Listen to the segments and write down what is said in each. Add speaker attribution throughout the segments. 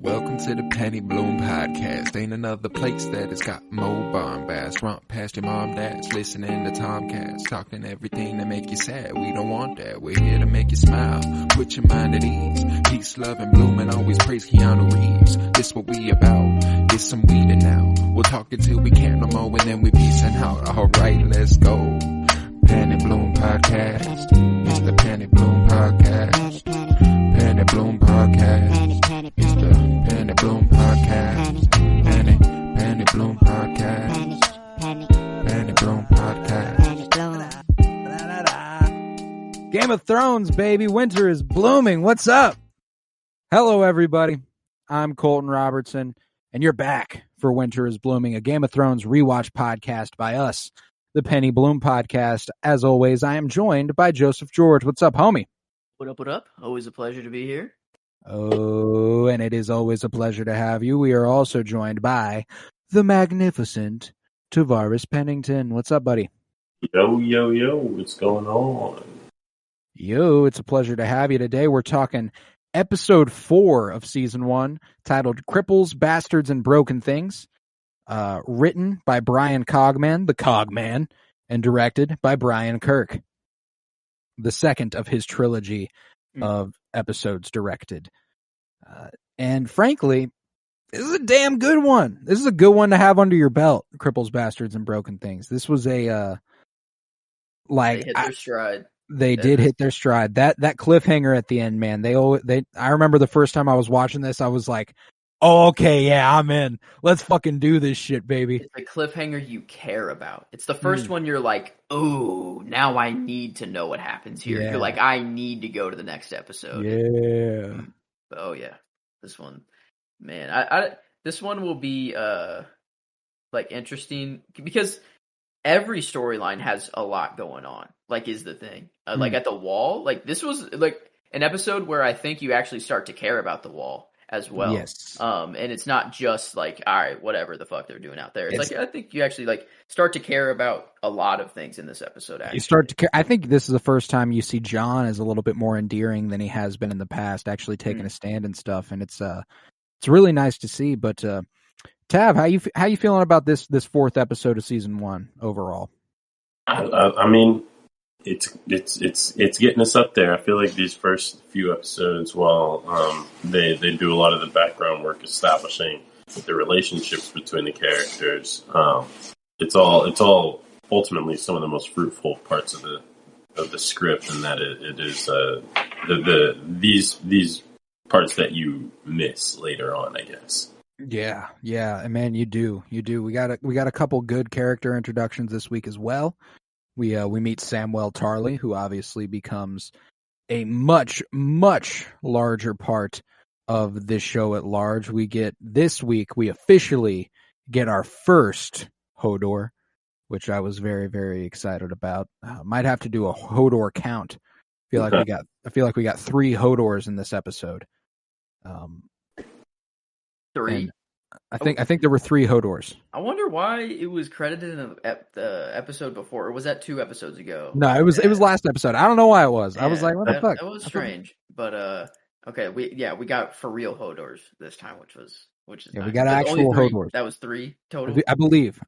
Speaker 1: Welcome to the Penny Bloom Podcast. Ain't another place that has got more bombast. Romp past your mom, dad's listening to Tomcats. Talking everything that make you sad. We don't want that. We're here to make you smile. Put your mind at ease. Peace, love, and bloom, and always praise Keanu Reeves. This what we about. This some weeding now. We'll talk until we can't no more, and then we peacing out. Alright, let's go. Penny Bloom Podcast. It's the Penny Bloom Podcast. Penny Bloom Podcast. It's the Penny Bloom Podcast. Penny Bloom Podcast. Penny Bloom Podcast.
Speaker 2: Game of Thrones, baby. Winter is blooming. What's up? Hello, everybody. I'm Colton Robertson, and you're back for Winter is Blooming, a Game of Thrones rewatch podcast by us, the Penny Bloom Podcast. As always, I am joined by Joseph George. What's up, homie?
Speaker 3: What up, what up? Always a pleasure to be here.
Speaker 2: Oh, and it is always a pleasure to have you. We are also joined by the magnificent Tavarus Pennington. What's up, buddy?
Speaker 4: Yo, yo, yo. What's going on?
Speaker 2: Yo, it's a pleasure to have you today. We're talking episode 4 of season 1, titled Cripples, Bastards, and Broken Things. Written by Brian Cogman, the Cogman, and directed by Brian Kirk. The second of his trilogy of episodes directed. And frankly, this is a damn good one. This is a good one to have under your belt, Cripples, Bastards, and Broken Things. This was a,
Speaker 3: They hit their stride.
Speaker 2: They did hit their stride. That cliffhanger at the end, man. I remember the first time I was watching this, I was like, oh, okay, yeah, I'm in. Let's fucking do this shit, baby.
Speaker 3: It's a cliffhanger you care about. It's the first one you're like, ooh, now I need to know what happens here.
Speaker 2: Yeah.
Speaker 3: You're like, I need to go to the next episode.
Speaker 2: Yeah.
Speaker 3: Oh yeah, this one, man. This one will be like interesting because every storyline has a lot going on. Like, is the thing like at the wall? Like, this was like an episode where I think you actually start to care about the wall as well.
Speaker 2: Yes.
Speaker 3: And it's not just like, all right, whatever the fuck they're doing out there. It's like, I think you actually like start to care about a lot of things in this episode. Actually.
Speaker 2: You start to care. I think this is the first time you see John as a little bit more endearing than he has been in the past, actually taking a stand and stuff. And it's really nice to see. But Tav, how you feeling about this 4th episode of season 1 overall?
Speaker 4: I mean, it's getting us up there. I feel like these first few episodes, while they do a lot of the background work establishing the relationships between the characters, it's all ultimately some of the most fruitful parts of the script, and that it is these parts that you miss later on, I guess.
Speaker 2: Yeah, and man, you do. We got a couple good character introductions this week as well. We meet Samwell Tarly, who obviously becomes a much, much larger part of this show at large. We officially get our first Hodor, which I was very, very excited about. Might have to do a Hodor count. I feel like we got 3 Hodors in this episode.
Speaker 3: 3.
Speaker 2: I think there were 3 Hodors.
Speaker 3: I wonder why it was credited in the episode before, or was that 2 episodes ago?
Speaker 2: No, it was last episode. I don't know why it was. I was like, what the fuck?
Speaker 3: That was strange. But okay, we got for real Hodors this time, which is nice.
Speaker 2: We got actual Hodors.
Speaker 3: That was 3 total.
Speaker 2: I believe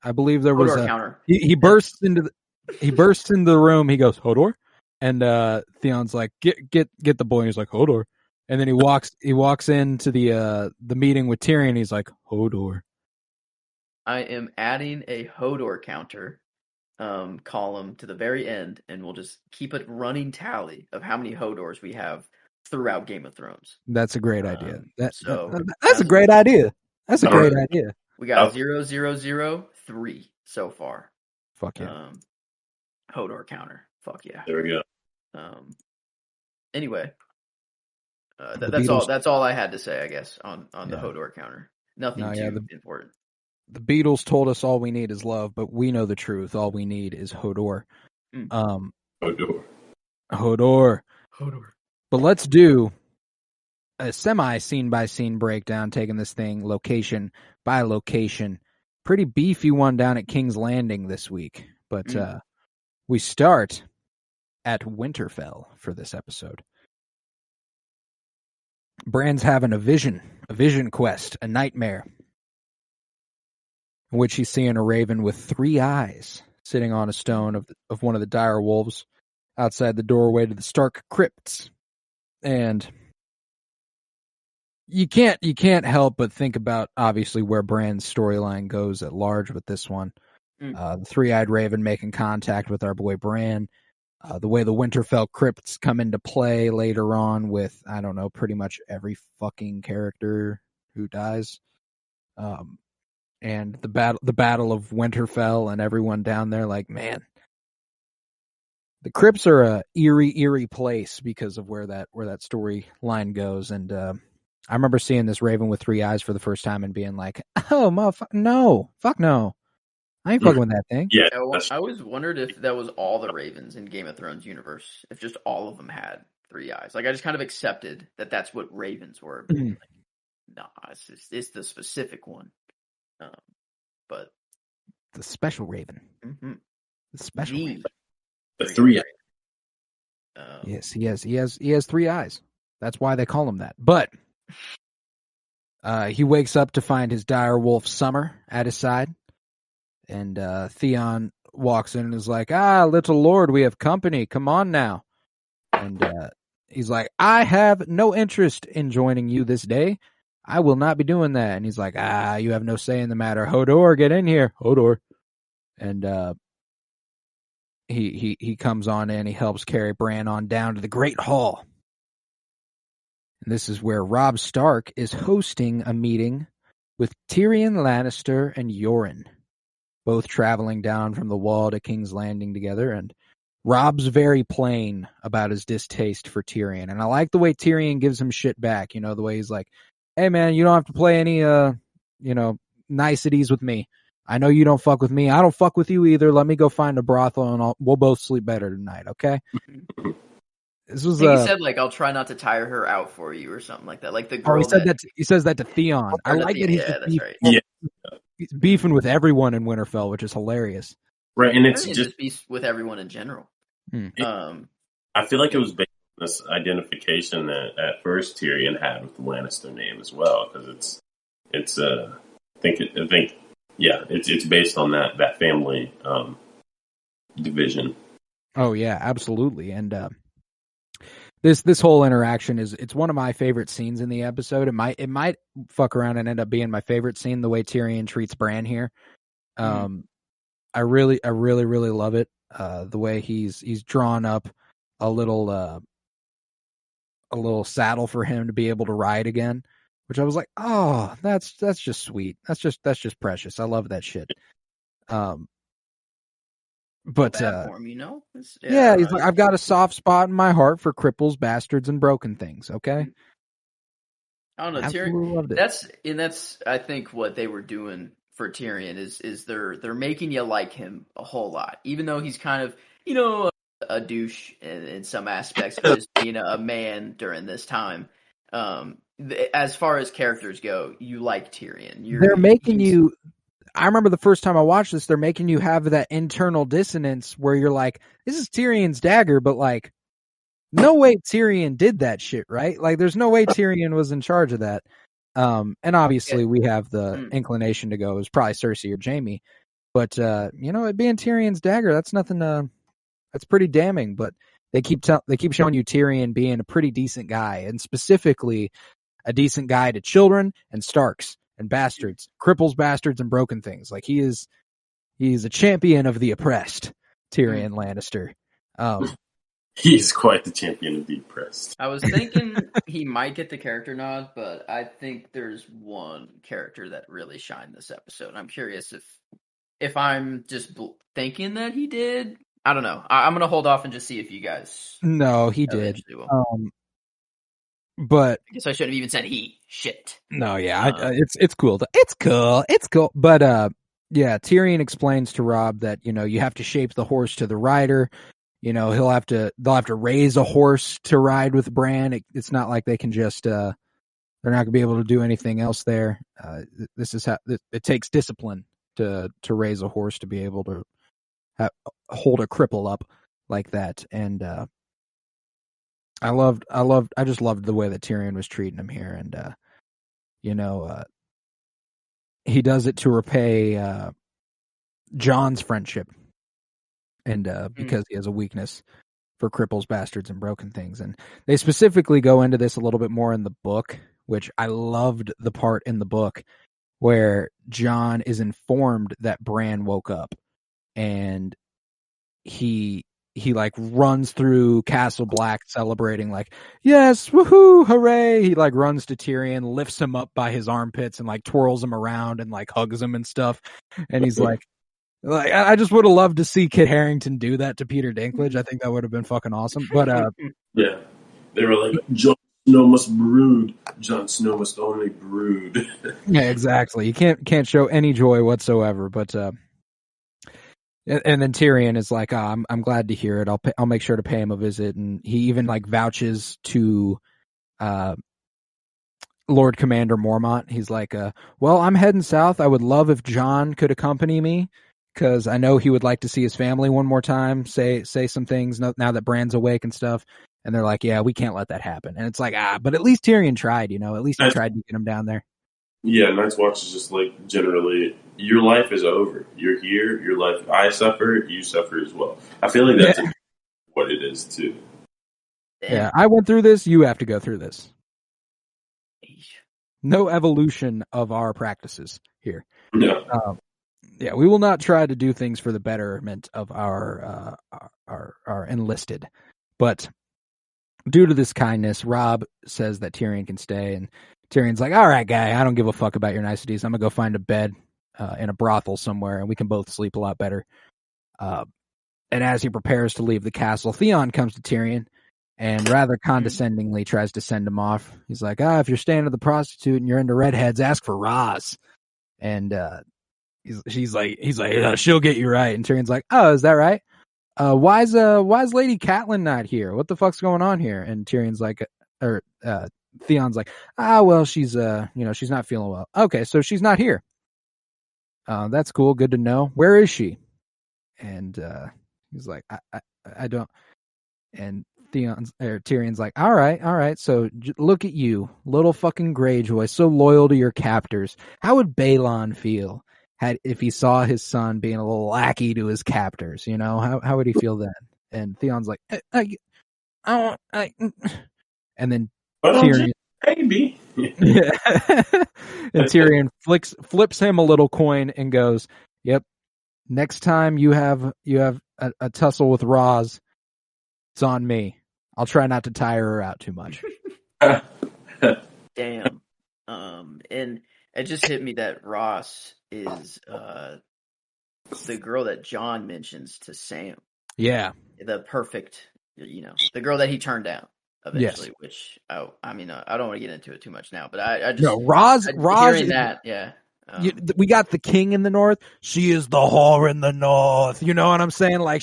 Speaker 2: there was
Speaker 3: Hodor counter.
Speaker 2: He bursts into the room. He goes, Hodor, and Theon's like, get the boy. And he's like, Hodor. And then he walks into the meeting with Tyrion. He's like, Hodor.
Speaker 3: I am adding a Hodor counter column to the very end, and we'll just keep a running tally of how many Hodors we have throughout Game of Thrones.
Speaker 2: That's a great idea. That's
Speaker 3: a
Speaker 2: great idea. That's a great idea.
Speaker 3: We got 0,003 so far.
Speaker 2: Fuck yeah.
Speaker 3: Hodor counter. Fuck yeah.
Speaker 4: There we go.
Speaker 3: Anyway. That's all I had to say, I guess, on the Hodor counter. Nothing too important.
Speaker 2: The Beatles told us all we need is love, but we know the truth. All we need is Hodor. Hodor. But let's do a semi scene by scene breakdown, taking this thing location by location. Pretty beefy one down at King's Landing this week. But we start at Winterfell for this episode. Bran's having a vision a vision quest, a nightmare, in which he's seeing a raven with 3 eyes sitting on a stone of one of the dire wolves outside the doorway to the Stark crypts. And you can't help but think about, obviously, where Bran's storyline goes at large with this one. The 3-eyed raven making contact with our boy Bran. The way the Winterfell crypts come into play later on with, I don't know, pretty much every fucking character who dies. And the battle of Winterfell and everyone down there, like, man, the crypts are a eerie place because of where that storyline goes. And I remember seeing this raven with 3 eyes for the first time and being like, oh, motherfucker, no, fuck no. I ain't fucking with that thing.
Speaker 4: Yeah,
Speaker 3: I always wondered if that was all the ravens in Game of Thrones universe, if just all of them had 3 eyes. Like, I just kind of accepted that that's what ravens were. But like, nah, it's the specific one. But
Speaker 2: the special raven.
Speaker 3: Mm-hmm.
Speaker 2: The special raven.
Speaker 4: The 3
Speaker 2: Yes, he has 3 eyes. That's why they call him that. But he wakes up to find his dire wolf Summer at his side. And Theon walks in and is like, little lord, we have company. Come on now. And he's like, I have no interest in joining you this day. I will not be doing that. And he's like, you have no say in the matter. Hodor, get in here. Hodor. And he comes on in. He helps carry Bran on down to the Great Hall. And this is where Robb Stark is hosting a meeting with Tyrion Lannister and Yoren, both traveling down from the Wall to King's Landing together. And Robb's very plain about his distaste for Tyrion. And I like the way Tyrion gives him shit back. You know, the way he's like, hey, man, you don't have to play any, niceties with me. I know you don't fuck with me. I don't fuck with you either. Let me go find a brothel and we'll both sleep better tonight, okay? This was
Speaker 3: he said, like, I'll try not to tire her out for you or something like that. Like the girl
Speaker 2: he says that to Theon. I like that he's beefing with everyone in Winterfell, which is hilarious.
Speaker 4: Right, and it's
Speaker 3: just beef with everyone in general.
Speaker 4: I feel like it was based on this identification that at first Tyrion had with the Lannister name as well, because it's based on that family division.
Speaker 2: Oh yeah, absolutely. And this whole interaction it's one of my favorite scenes in the episode. It might fuck around and end up being my favorite scene, the way Tyrion treats Bran here. I really love it. The way he's drawn up a little saddle for him to be able to ride again, which I was like, oh, that's just sweet. That's just precious. I love that shit. But
Speaker 3: form, you know?
Speaker 2: He's like, I've got a soft spot in my heart for cripples, bastards, and broken things. Okay.
Speaker 3: I don't know. Tyrion, loved it. That's I think what they were doing for Tyrion is they're making you like him a whole lot, even though he's kind of a douche in some aspects, of just being a man during this time. As far as characters go, you like Tyrion.
Speaker 2: They're making you. I remember the first time I watched this, they're making you have that internal dissonance where you're like, this is Tyrion's dagger, but like, no way Tyrion did that shit, right? Like, there's no way Tyrion was in charge of that. And obviously we have the inclination to go, it was probably Cersei or Jaime. But, it being Tyrion's dagger, that's nothing, that's pretty damning. But they keep showing you Tyrion being a pretty decent guy, and specifically a decent guy to children and Starks and bastards, cripples, bastards, and broken things. Like, he's a champion of the oppressed, Tyrion Lannister.
Speaker 4: He's quite the champion of the oppressed.
Speaker 3: I was thinking he might get the character nod, but I think there's one character that really shined this episode. I'm curious if I'm just thinking that he did. I don't know. I'm going to hold off and just see if you guys...
Speaker 2: No, he did. But
Speaker 3: I guess I shouldn't have even said he. Shit.
Speaker 2: No, yeah, it's cool. It's cool. But Tyrion explains to Robb that you have to shape the horse to the rider. They'll have to raise a horse to ride with Bran. It's not like they can just they're not going to be able to do anything else there. This is how it takes discipline to raise a horse to be able to hold a cripple up like that. And I just loved the way that Tyrion was treating him here. And he does it to repay John's friendship, and because he has a weakness for cripples, bastards, and broken things. And they specifically go into this a little bit more in the book, which I loved the part in the book where John is informed that Bran woke up, and he like runs through Castle Black celebrating, like, yes, woohoo, hooray. He like runs to Tyrion, lifts him up by his armpits and like twirls him around and like hugs him and stuff. And he's like, I just would have loved to see Kit Harington do that to Peter Dinklage. I think that would have been fucking awesome. But
Speaker 4: yeah, they were like, Jon Snow must brood. Jon Snow must only brood.
Speaker 2: Yeah, exactly. You can't show any joy whatsoever. But and then Tyrion is like, I'm glad to hear it. I'll make sure to pay him a visit. And he even like vouches to Lord Commander Mormont. He's like, well, I'm heading south. I would love if John could accompany me, because I know he would like to see his family one more time, say some things now that Bran's awake and stuff. And they're like, yeah, we can't let that happen. And it's like, but at least Tyrion tried, at least he tried to get him down there.
Speaker 4: Yeah, Night's Watch is just like, generally, your life is over. You're here, your life, I suffer, you suffer as well. I feel like that's what it is, too.
Speaker 2: Yeah, I went through this, you have to go through this. No evolution of our practices here.
Speaker 4: No.
Speaker 2: Yeah, we will not try to do things for the betterment of our enlisted. But due to this kindness, Robb says that Tyrion can stay, and Tyrion's like, all right, guy, I don't give a fuck about your niceties. I'm going to go find a bed in a brothel somewhere, and we can both sleep a lot better. And as he prepares to leave the castle, Theon comes to Tyrion and rather condescendingly tries to send him off. He's like, if you're staying with the prostitute and you're into redheads, ask for Roz. And he's like, she'll get you right. And Tyrion's like, oh, is that right? Why's Lady Catelyn not here? What the fuck's going on here? And Tyrion's like, Theon's like, well, she's she's not feeling well. Okay, so she's not here. That's cool. Good to know. Where is she? And he's like, I don't. And Tyrion's like, all right. So look at you, little fucking Greyjoy, so loyal to your captors. How would Balon feel if he saw his son being a little lackey to his captors? How would he feel then? And Theon's like, and then Tyrion,
Speaker 4: baby.
Speaker 2: Yeah. And Tyrion flips him a little coin and goes, "Yep. Next time you have a tussle with Roz, it's on me. I'll try not to tire her out too much."
Speaker 3: Damn. And it just hit me that Ross is the girl that John mentions to Sam.
Speaker 2: Yeah.
Speaker 3: The perfect, the girl that he turned down eventually. Yes. Which I don't want to get into it too much now, but I just
Speaker 2: Roz
Speaker 3: hearing that, yeah.
Speaker 2: We got the king in the north. She is the whore in the north. You know what I'm saying? Like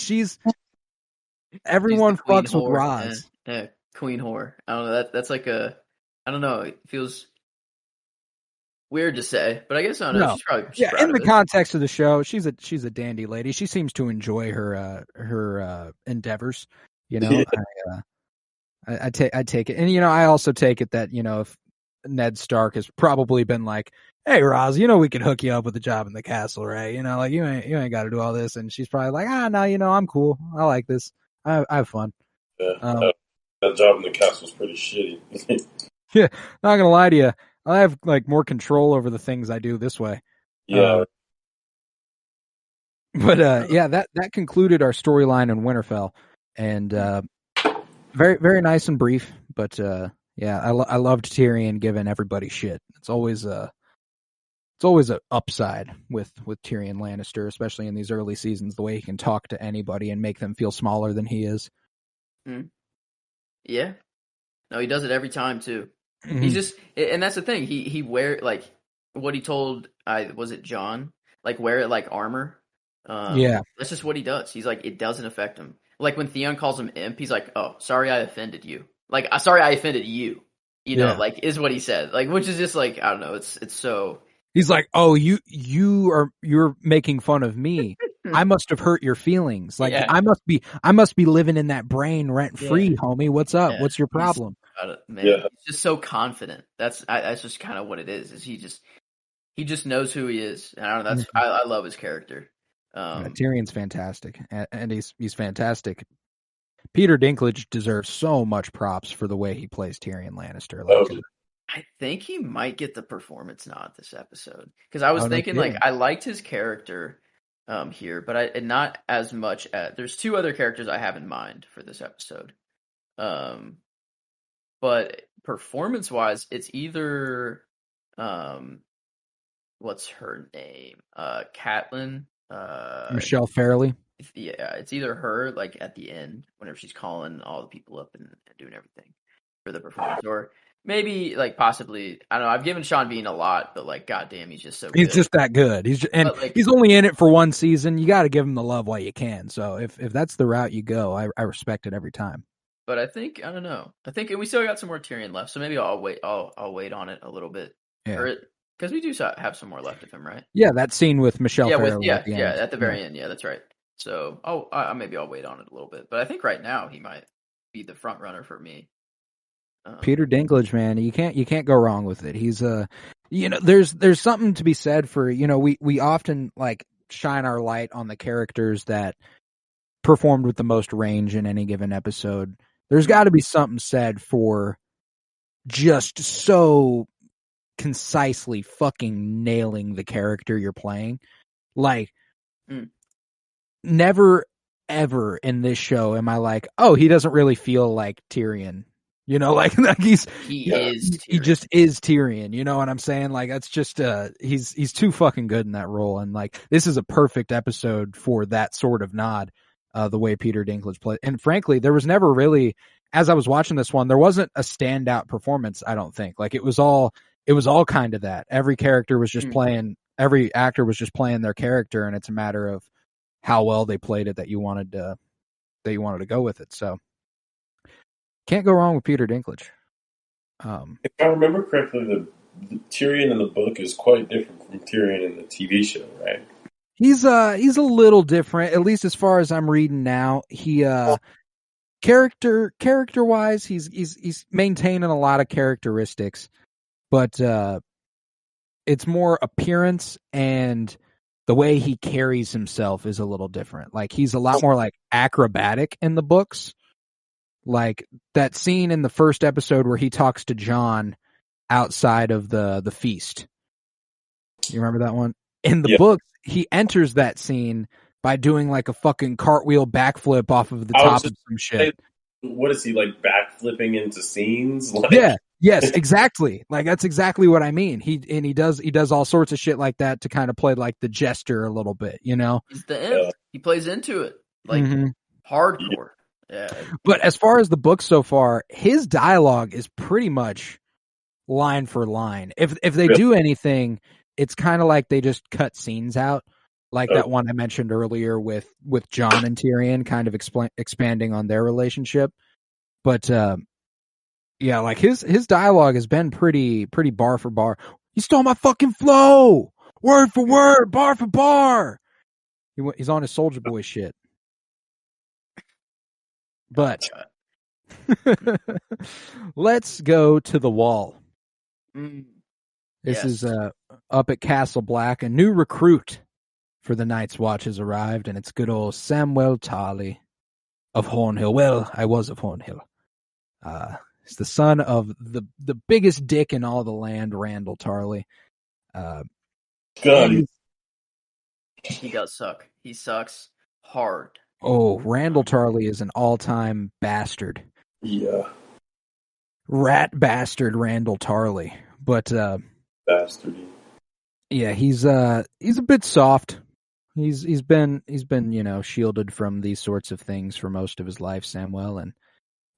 Speaker 2: everyone fucks with Roz.
Speaker 3: Yeah, queen whore. I don't know. That's like I don't know. It feels weird to say, but I guess I don't know.
Speaker 2: No. She's in the context of the show, she's a dandy lady. She seems to enjoy her endeavors. I take it, and I also take it that if Ned Stark has probably been like, "Hey, Roz, we can hook you up with a job in the castle, right? Like you ain't got to do all this," and she's probably like, "No, I'm cool. I like this. I have fun."
Speaker 4: Yeah, that job in the castle is pretty shitty.
Speaker 2: Yeah, not gonna lie to you, I have like more control over the things I do this way.
Speaker 4: Yeah.
Speaker 2: But that concluded our storyline in Winterfell, and very very nice and brief. But I loved Tyrion giving everybody shit. It's always a upside with Tyrion Lannister, especially in these early seasons. The way he can talk to anybody and make them feel smaller than he is.
Speaker 3: Mm. Yeah, no, he does it every time too.
Speaker 2: Mm-hmm.
Speaker 3: He's just, and that's the thing. He wear like what he told. Was it John? Like wear it like armor.
Speaker 2: Yeah,
Speaker 3: that's just what he does. He's like, it doesn't affect him. Like when Theon calls him imp, he's like, "Oh, sorry, I offended you." Like, sorry, I offended you. Like is what he said. Like, which is just like, I don't know. It's so.
Speaker 2: He's like, "Oh, you're making fun of me. I must have hurt your feelings. Like I must be living in that brain rent free, homie. What's up? What's your problem?"
Speaker 3: about it, man.
Speaker 4: Yeah.
Speaker 3: He's just so confident. That's just kind of what it is. Is he just knows who he is, and I don't know. That's I love his character.
Speaker 2: Tyrion's fantastic, and he's fantastic. Peter Dinklage deserves so much props for the way he plays Tyrion Lannister. Like,
Speaker 3: I think he might get the performance nod this episode because I was thinking like I liked his character here, but not as much. There's two other characters I have in mind for this episode, but performance wise, it's either what's her name, Catelyn,
Speaker 2: Michelle Fairley.
Speaker 3: Yeah, it's either her, like at the end, whenever she's calling all the people up and doing everything for the performance, or maybe like possibly, I don't know. I've given Sean Bean a lot, but like, goddamn, he's just so good.
Speaker 2: He's just that good. He's only in it for one season. You got to give him the love while you can. So if that's the route you go, I respect it every time.
Speaker 3: But I don't know. I think we still got some more Tyrion left, so maybe I'll wait. I'll wait on it a little bit.
Speaker 2: Yeah.
Speaker 3: Because we do have some more left of him, right?
Speaker 2: Yeah, that scene with Michelle Fairley.
Speaker 3: At the very end. Yeah, that's right. So, maybe I'll wait on it a little bit. But I think right now he might be the front runner for me.
Speaker 2: Peter Dinklage, man, you can't go wrong with it. He's there's something to be said for, we often like shine our light on the characters that performed with the most range in any given episode. There's got to be something said for just so concisely fucking nailing the character you're playing. Like, never ever in this show am I like, oh, he doesn't really feel like Tyrion. Like he just is Tyrion. You know what I'm saying? Like, that's just he's too fucking good in that role, and like this is a perfect episode for that sort of nod. The way Peter Dinklage played, and frankly, there was never really, as I was watching this one, there wasn't a standout performance. I don't think. Like, it was all kind of that. Every character was just playing. Every actor was just playing their character, and it's a matter of how well they played it that you wanted to go with it. So can't go wrong with Peter Dinklage.
Speaker 4: If I remember correctly, the Tyrion in the book is quite different from Tyrion in the TV show, right?
Speaker 2: He's a little different, at least as far as I'm reading now. He character wise, he's maintaining a lot of characteristics, but it's more appearance, and the way he carries himself is a little different. Like, he's a lot more like acrobatic in the books. Like that scene in the first episode where he talks to Jon outside of the feast. You remember that one? In the books, he enters that scene by doing like a fucking cartwheel backflip off of the top of some shit.
Speaker 4: What is he, like, backflipping into scenes? Like...
Speaker 2: Yeah. Yes, exactly. Like, that's exactly what I mean. He does all sorts of shit like that to kind of play like the jester a little bit, He's
Speaker 3: the imp. He plays into it like hardcore. Yeah.
Speaker 2: But as far as the book so far, his dialogue is pretty much line for line. If they do anything, it's kind of like they just cut scenes out, like that one I mentioned earlier with Jon and Tyrion, kind of expanding on their relationship. But yeah, like his dialogue has been pretty bar for bar. He stole my fucking flow, word for word, bar for bar. He's on his Soulja Boy shit. But let's go to the Wall. This is up at Castle Black. A new recruit for the Night's Watch has arrived, and it's good old Samwell Tarly of Hornhill. Well, I was of Hornhill. He's the son of the biggest dick in all the land, Randall Tarly.
Speaker 4: God,
Speaker 3: he does suck. He sucks hard.
Speaker 2: Oh, Randall Tarly is an all-time bastard.
Speaker 4: Yeah.
Speaker 2: Rat bastard Randall Tarly. But
Speaker 4: bastardy.
Speaker 2: Yeah, he's a bit soft. He's been shielded from these sorts of things for most of his life, Samwell, and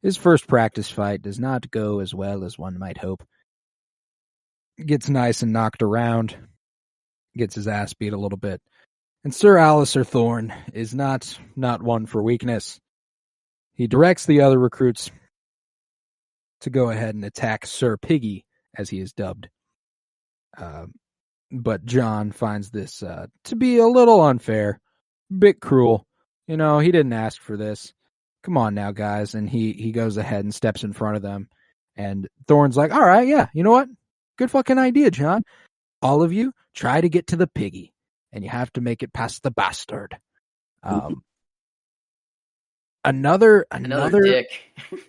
Speaker 2: his first practice fight does not go as well as one might hope. Gets nice and knocked around, gets his ass beat a little bit. And Sir Alistair Thorne is not one for weakness. He directs the other recruits to go ahead and attack Sir Piggy, as he is dubbed. But Jon finds this to be a little unfair, a bit cruel. He didn't ask for this. Come on now, guys. And he goes ahead and steps in front of them And Thorne's like, all right, yeah, you know what? Good fucking idea, John. All of you try to get to the piggy, and you have to make it past the bastard. Another
Speaker 3: dick.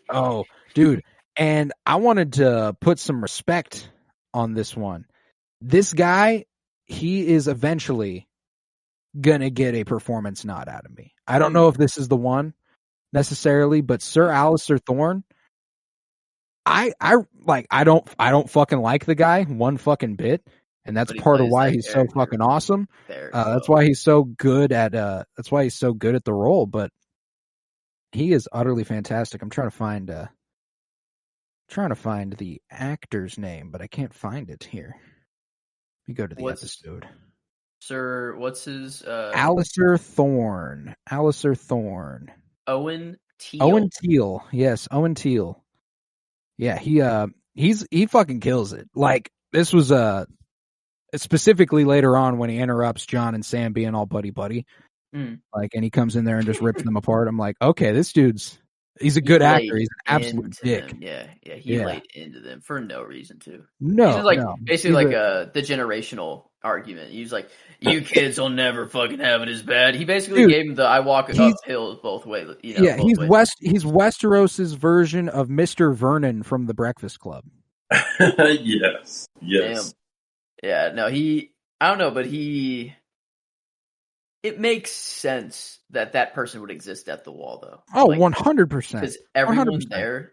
Speaker 2: Oh, dude. And I wanted to put some respect on this one. This guy, he is eventually gonna get a performance nod out of me. I don't know if this is the one necessarily, but Sir Alistair Thorne, I don't fucking like the guy one fucking bit, and that's part of why he's so fucking awesome. That's why he's so good at the role, but he is utterly fantastic. I'm trying to find the actor's name, but I can't find it here. Let me go to the episode.
Speaker 3: Sir, what's his
Speaker 2: Alistair Thorne.
Speaker 3: Owen Teal.
Speaker 2: Owen Teal. Yes, Owen Teal. Yeah, he fucking kills it. Like, this was specifically later on when he interrupts John and Sam being all buddy. Like, and he comes in there and just rips them apart. I'm like, okay, this he's a good actor. He's an absolute dick.
Speaker 3: He laid into them for no reason to.
Speaker 2: No,
Speaker 3: he's like basically the generational argument. He's like, you kids will never fucking have it as bad. He basically gave him the I walk uphill both ways. He's
Speaker 2: Westeros's version of Mr. Vernon from The Breakfast Club.
Speaker 4: Yes.
Speaker 3: Damn. Yeah, no, I don't know, but it makes sense that person would exist at the wall, though.
Speaker 2: Oh, 100%.
Speaker 3: Because everyone there,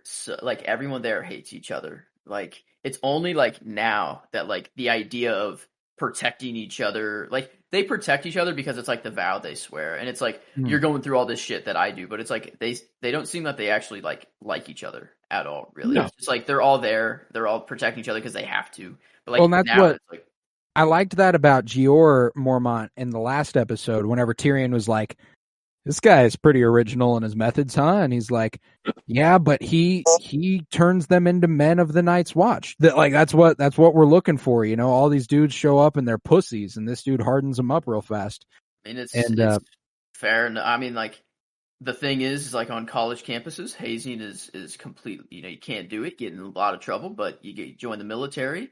Speaker 3: everyone there hates each other. Like, it's only like now that like the idea of protecting each other, like they protect each other because it's like the vow they swear, and it's like you're going through all this shit that I do, but it's like they don't seem that they actually like each other at all. Really, no. It's just like they're all there, they're all protecting each other because they have to. But like
Speaker 2: that's
Speaker 3: now,
Speaker 2: what
Speaker 3: it's like.
Speaker 2: I liked that about Jeor Mormont in the last episode, whenever Tyrion was like, this guy is pretty original in his methods, huh? And he's like, yeah, but he turns them into men of the Night's Watch. That's what we're looking for, you know? All these dudes show up and they're pussies, and this dude hardens them up real fast.
Speaker 3: I mean, it's fair. I mean, like, the thing is like on college campuses, hazing is completely, you know, you can't do it, get in a lot of trouble, but you join the military,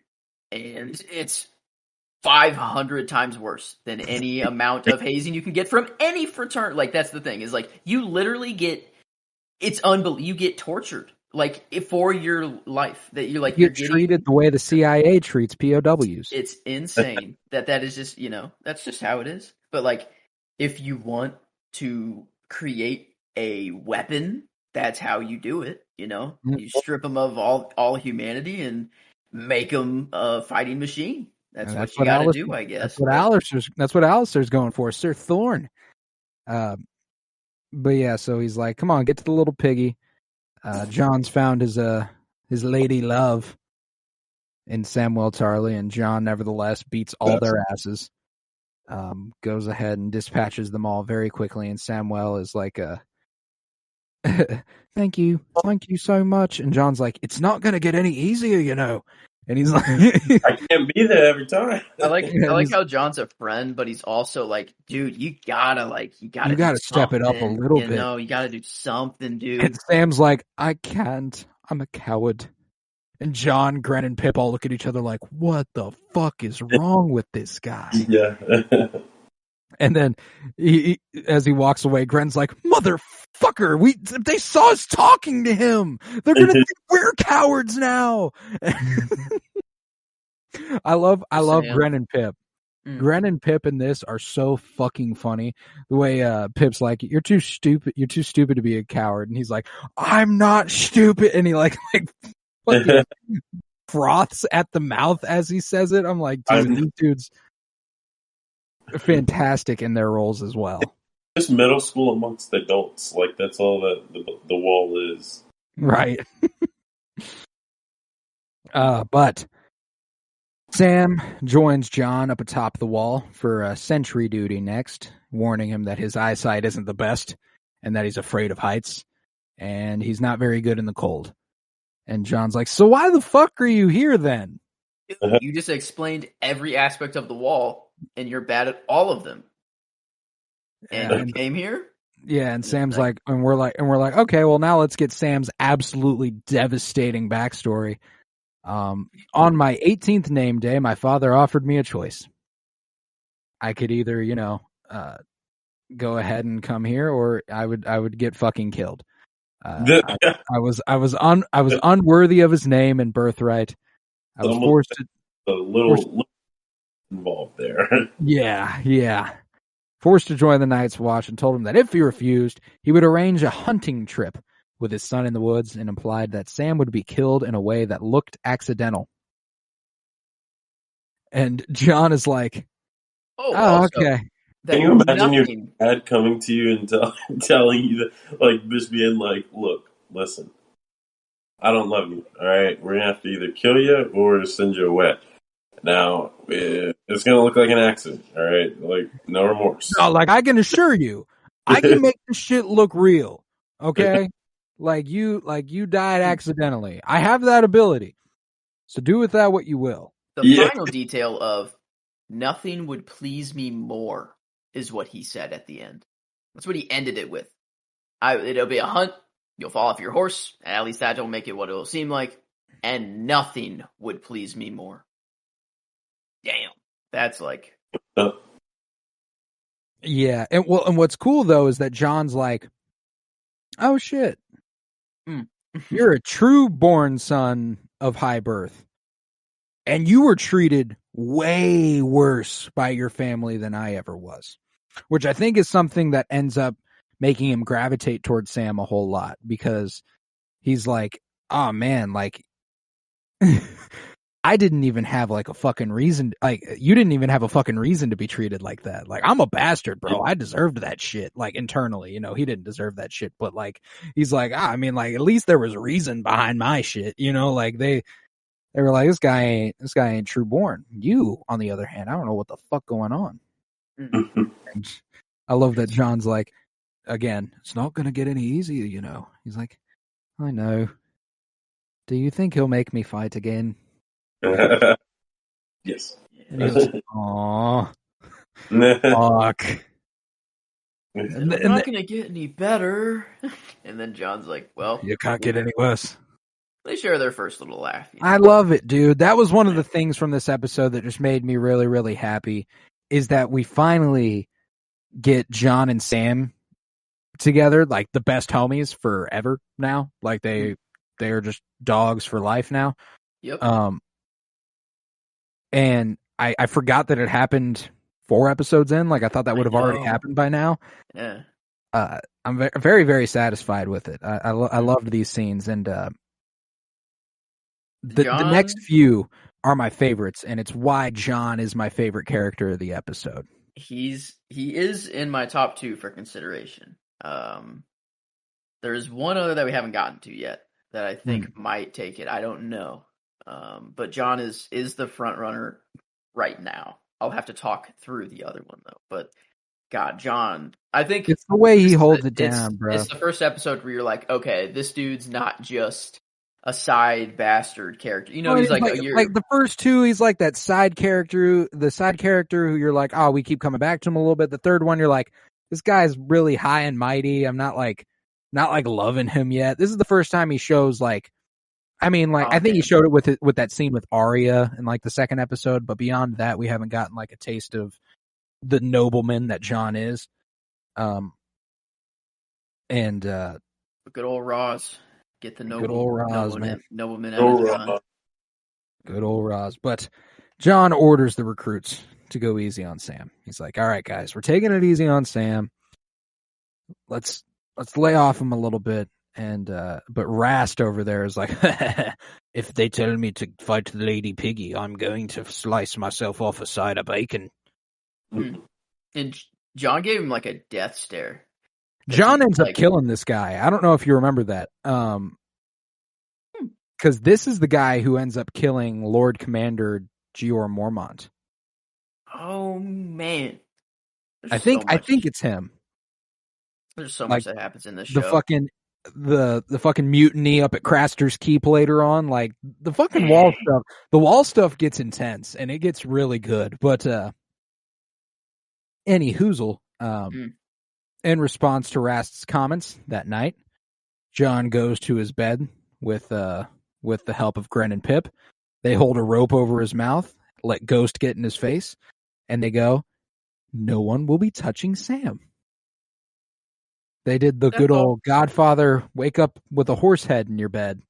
Speaker 3: and it's 500 times worse than any amount of hazing you can get from any fraternity. Like, that's the thing, is like you literally it's unbelievable. You get tortured like for your life, that you're
Speaker 2: treated the way the CIA treats POWs.
Speaker 3: It's insane that is just, you know, that's just how it is. But like, if you want to create a weapon, that's how you do it. You know, you strip them of all humanity and make them a fighting machine. That's what you gotta do, I guess.
Speaker 2: That's what Alistair's going for, Sir Thorne. But yeah, so he's like, come on, get to the little piggy. John's found his lady love in Samwell Tarly, and John nevertheless beats all their asses. Goes ahead and dispatches them all very quickly, and Samwell is like, thank you so much. And John's like, it's not gonna get any easier, you know. And he's like,
Speaker 4: I can't be there every time.
Speaker 3: I like how John's a friend, but he's also like, dude, you gotta
Speaker 2: step it up a little bit.
Speaker 3: No, you gotta do something, dude.
Speaker 2: And Sam's like, I can't. I'm a coward. And John, Gren, and Pip all look at each other like, what the fuck is wrong with this guy?
Speaker 4: Yeah.
Speaker 2: And then as he walks away, Gren's like, motherfucker, they saw us talking to him. They're going to think we're cowards now. I love Gren and Pip. Gren and Pip in this are so fucking funny. The way Pip's like, you're too stupid to be a coward. And he's like, I'm not stupid. And he like fucking froths at the mouth as he says it. I'm like, dude, these dudes fantastic in their roles as well.
Speaker 4: Just middle school amongst adults, like that's all that the wall is,
Speaker 2: right? But Sam joins John up atop the wall for sentry duty next, warning him that his eyesight isn't the best and that he's afraid of heights and he's not very good in the cold. And John's like, so why the fuck are you here then?
Speaker 3: You just explained every aspect of the wall, and you're bad at all of them. And you came here?
Speaker 2: Yeah, and Sam's like, and we're like, okay, well now let's get Sam's absolutely devastating backstory. On my 18th name day, my father offered me a choice. I could either, go ahead and come here, or I would get fucking killed. I was unworthy of his name and birthright. I was forced to
Speaker 4: a little involved there.
Speaker 2: Yeah. Forced to join the Night's Watch, and told him that if he refused, he would arrange a hunting trip with his son in the woods, and implied that Sam would be killed in a way that looked accidental. And John is like, "Oh, okay."
Speaker 4: Can you imagine your dad coming to you and telling you that, like, this being like, "Look, listen, I don't love you. All right, we're gonna have to either kill you or send you away. Now, it's gonna look like an accident. All right, like, no remorse."
Speaker 2: No, like, I can assure you, I can make this shit look real. Okay, like you died accidentally. I have that ability. So do with that what you will.
Speaker 3: The final detail of "nothing would please me more" is what he said at the end. That's what he ended it with. It'll be a hunt. You'll fall off your horse. At least that'll make it what it'll seem like. And nothing would please me more. Damn. That's like...
Speaker 2: Yeah. And what's cool, though, is that John's like, "Oh, shit. You're a true born son of high birth. And you were treated way worse by your family than I ever was." Which I think is something that ends up making him gravitate towards Sam a whole lot, because he's like, "Oh man, like I didn't even have like a fucking reason. Like, you didn't even have a fucking reason to be treated like that. Like, I'm a bastard, bro. I deserved that shit." Like, internally, he didn't deserve that shit, but like, he's like, I mean, like, at least there was a reason behind my shit, like they were like, this guy ain't true born. You, on the other hand, I don't know what the fuck going on. And I love that John's like, again, "It's not going to get any easier, He's like, "I know. Do you think he'll make me fight again?"
Speaker 4: Yes.
Speaker 2: And he's like, "Aw. Fuck.
Speaker 3: It's not going to get any better." And then John's like, "Well,
Speaker 2: You can't get any worse."
Speaker 3: They share their first little laugh.
Speaker 2: I love it, dude. That was one of the things from this episode that just made me really, really happy, is that we finally get John and Sam together, like the best homies forever now. Like they are just dogs for life now.
Speaker 3: Yep.
Speaker 2: And I forgot that it happened 4 episodes in. Like, I thought that would have already happened by now.
Speaker 3: Yeah.
Speaker 2: I'm very, very satisfied with it. I loved these scenes, and the next few are my favorites, and it's why John is my favorite character of the episode.
Speaker 3: He is in my top 2 for consideration. There's one other that we haven't gotten to yet that I think might take it. I don't know. But John is the front runner right now. I'll have to talk through the other one though. But God, John, I think
Speaker 2: it's the way he holds it down, bro.
Speaker 3: It's the first episode where you're like, okay, this dude's not just a side bastard character. He's like
Speaker 2: the first 2, he's like that side character, who you're like, oh, we keep coming back to him a little bit. The third one, you're like, this guy's really high and mighty. I'm not loving him yet. This is the first time he shows I think he showed it with that scene with Arya in like the second episode, but beyond that, we haven't gotten like a taste of the nobleman that John is. And
Speaker 3: good old Roz. Get the
Speaker 2: good old Roz, man.
Speaker 3: Nobleman out of John.
Speaker 2: Good old Roz. But John orders the recruits to go easy on Sam. He's like, "All right, guys, we're taking it easy on Sam. Let's lay off him a little bit." And but Rast over there is like, "If they tell me to fight the Lady Piggy, I'm going to slice myself off a side of bacon."
Speaker 3: And John gave him like a death stare.
Speaker 2: John ends up killing this guy. I don't know if you remember that. Because this is the guy who ends up killing Lord Commander Jeor Mormont.
Speaker 3: Oh man,
Speaker 2: I think it's him.
Speaker 3: There's so much that happens in this show.
Speaker 2: The fucking mutiny up at Craster's Keep later on, like the fucking wall stuff. The wall stuff gets intense and it gets really good. But any hoozle, in response to Rast's comments that night, John goes to his bed with the help of Gren and Pip. They hold a rope over his mouth, let Ghost get in his face, and they go, "No one will be touching Sam." They did the good old Godfather wake up with a horse head in your bed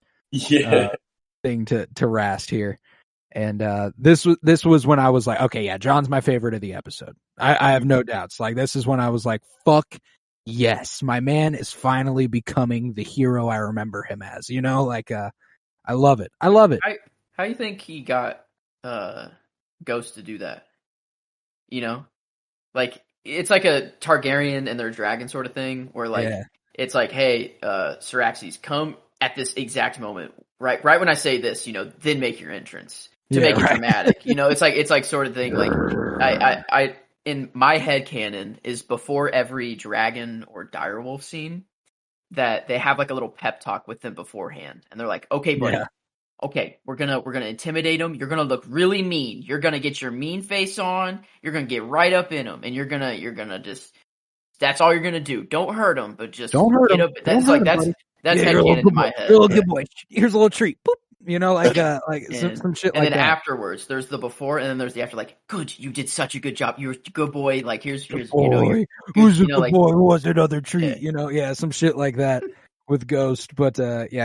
Speaker 2: thing to Rast here. And this was when I was like, okay, yeah, John's my favorite of the episode. I have no doubts. Like, this is when I was like, fuck yes, my man is finally becoming the hero I remember him as. You know, like, I love it. I love it.
Speaker 3: How do you think he got Ghost to do that? You know, like, it's like a Targaryen and their dragon sort of thing, where like it's like, hey, Syraxes, come at this exact moment, right when I say this, you know, then make your entrance to make it dramatic. You know, it's like sort of thing. Like I in my head canon is before every dragon or direwolf scene that they have like a little pep talk with them beforehand, and they're like, okay, buddy. Yeah. Okay, we're gonna intimidate them. You're gonna look really mean. You're gonna get your mean face on. You're gonna get right up in them, and you're gonna just. That's all you're gonna do. Don't hurt them, but just
Speaker 2: don't hurt them.
Speaker 3: That's headcanon in my head.
Speaker 2: You're a good boy. Here's a little treat. Boop. You know, like some shit like that.
Speaker 3: And then afterwards, there's the before, and then there's the after. Like, good, you did such a good job. You're a good boy. Like, here's
Speaker 2: boy.
Speaker 3: You know,
Speaker 2: who's a good boy? Who wants another treat? You know, some shit like that. With Ghost, but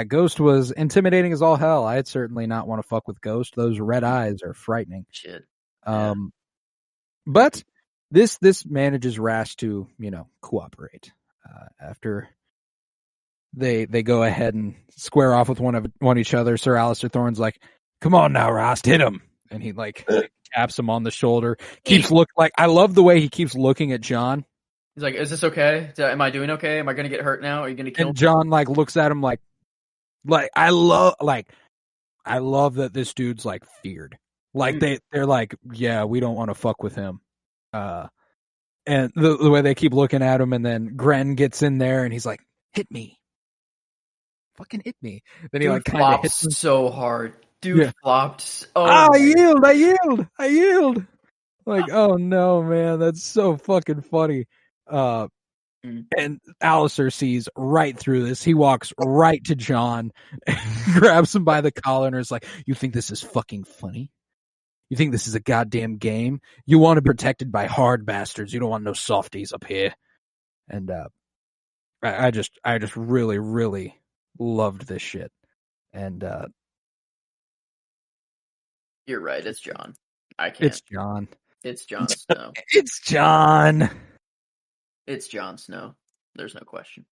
Speaker 2: Ghost was intimidating as all hell. I'd certainly not want to fuck with Ghost. Those red eyes are frightening.
Speaker 3: Shit.
Speaker 2: But this manages Rast to, you know, cooperate. After they go ahead and square off with one each other, Sir Alistair Thorne's like, "Come on now, Rast, hit him," and he like taps him on the shoulder. I love the way he keeps looking at John.
Speaker 3: He's like, "Is this okay? Am I doing okay? Am I gonna get hurt now? Are you gonna kill me?"
Speaker 2: And John like looks at him like I love that this dude's like feared. Like they're like, yeah, we don't want to fuck with him. And the way they keep looking at him, and then Gren gets in there and he's like, "Hit me, fucking hit me." Then he like kind of hits him
Speaker 3: so hard. Dude flopped.
Speaker 2: I yield. Like, oh no, man, that's so fucking funny. And Alistair sees right through this. He walks right to John and grabs him by the collar and is like, "You think this is fucking funny? You think this is a goddamn game? You want to be protected by hard bastards. You don't want no softies up here." And I just really, really loved this shit. And
Speaker 3: you're right, it's John. I can't.
Speaker 2: It's John.
Speaker 3: It's Jon Snow.
Speaker 2: It's John.
Speaker 3: It's Jon Snow. There's no question.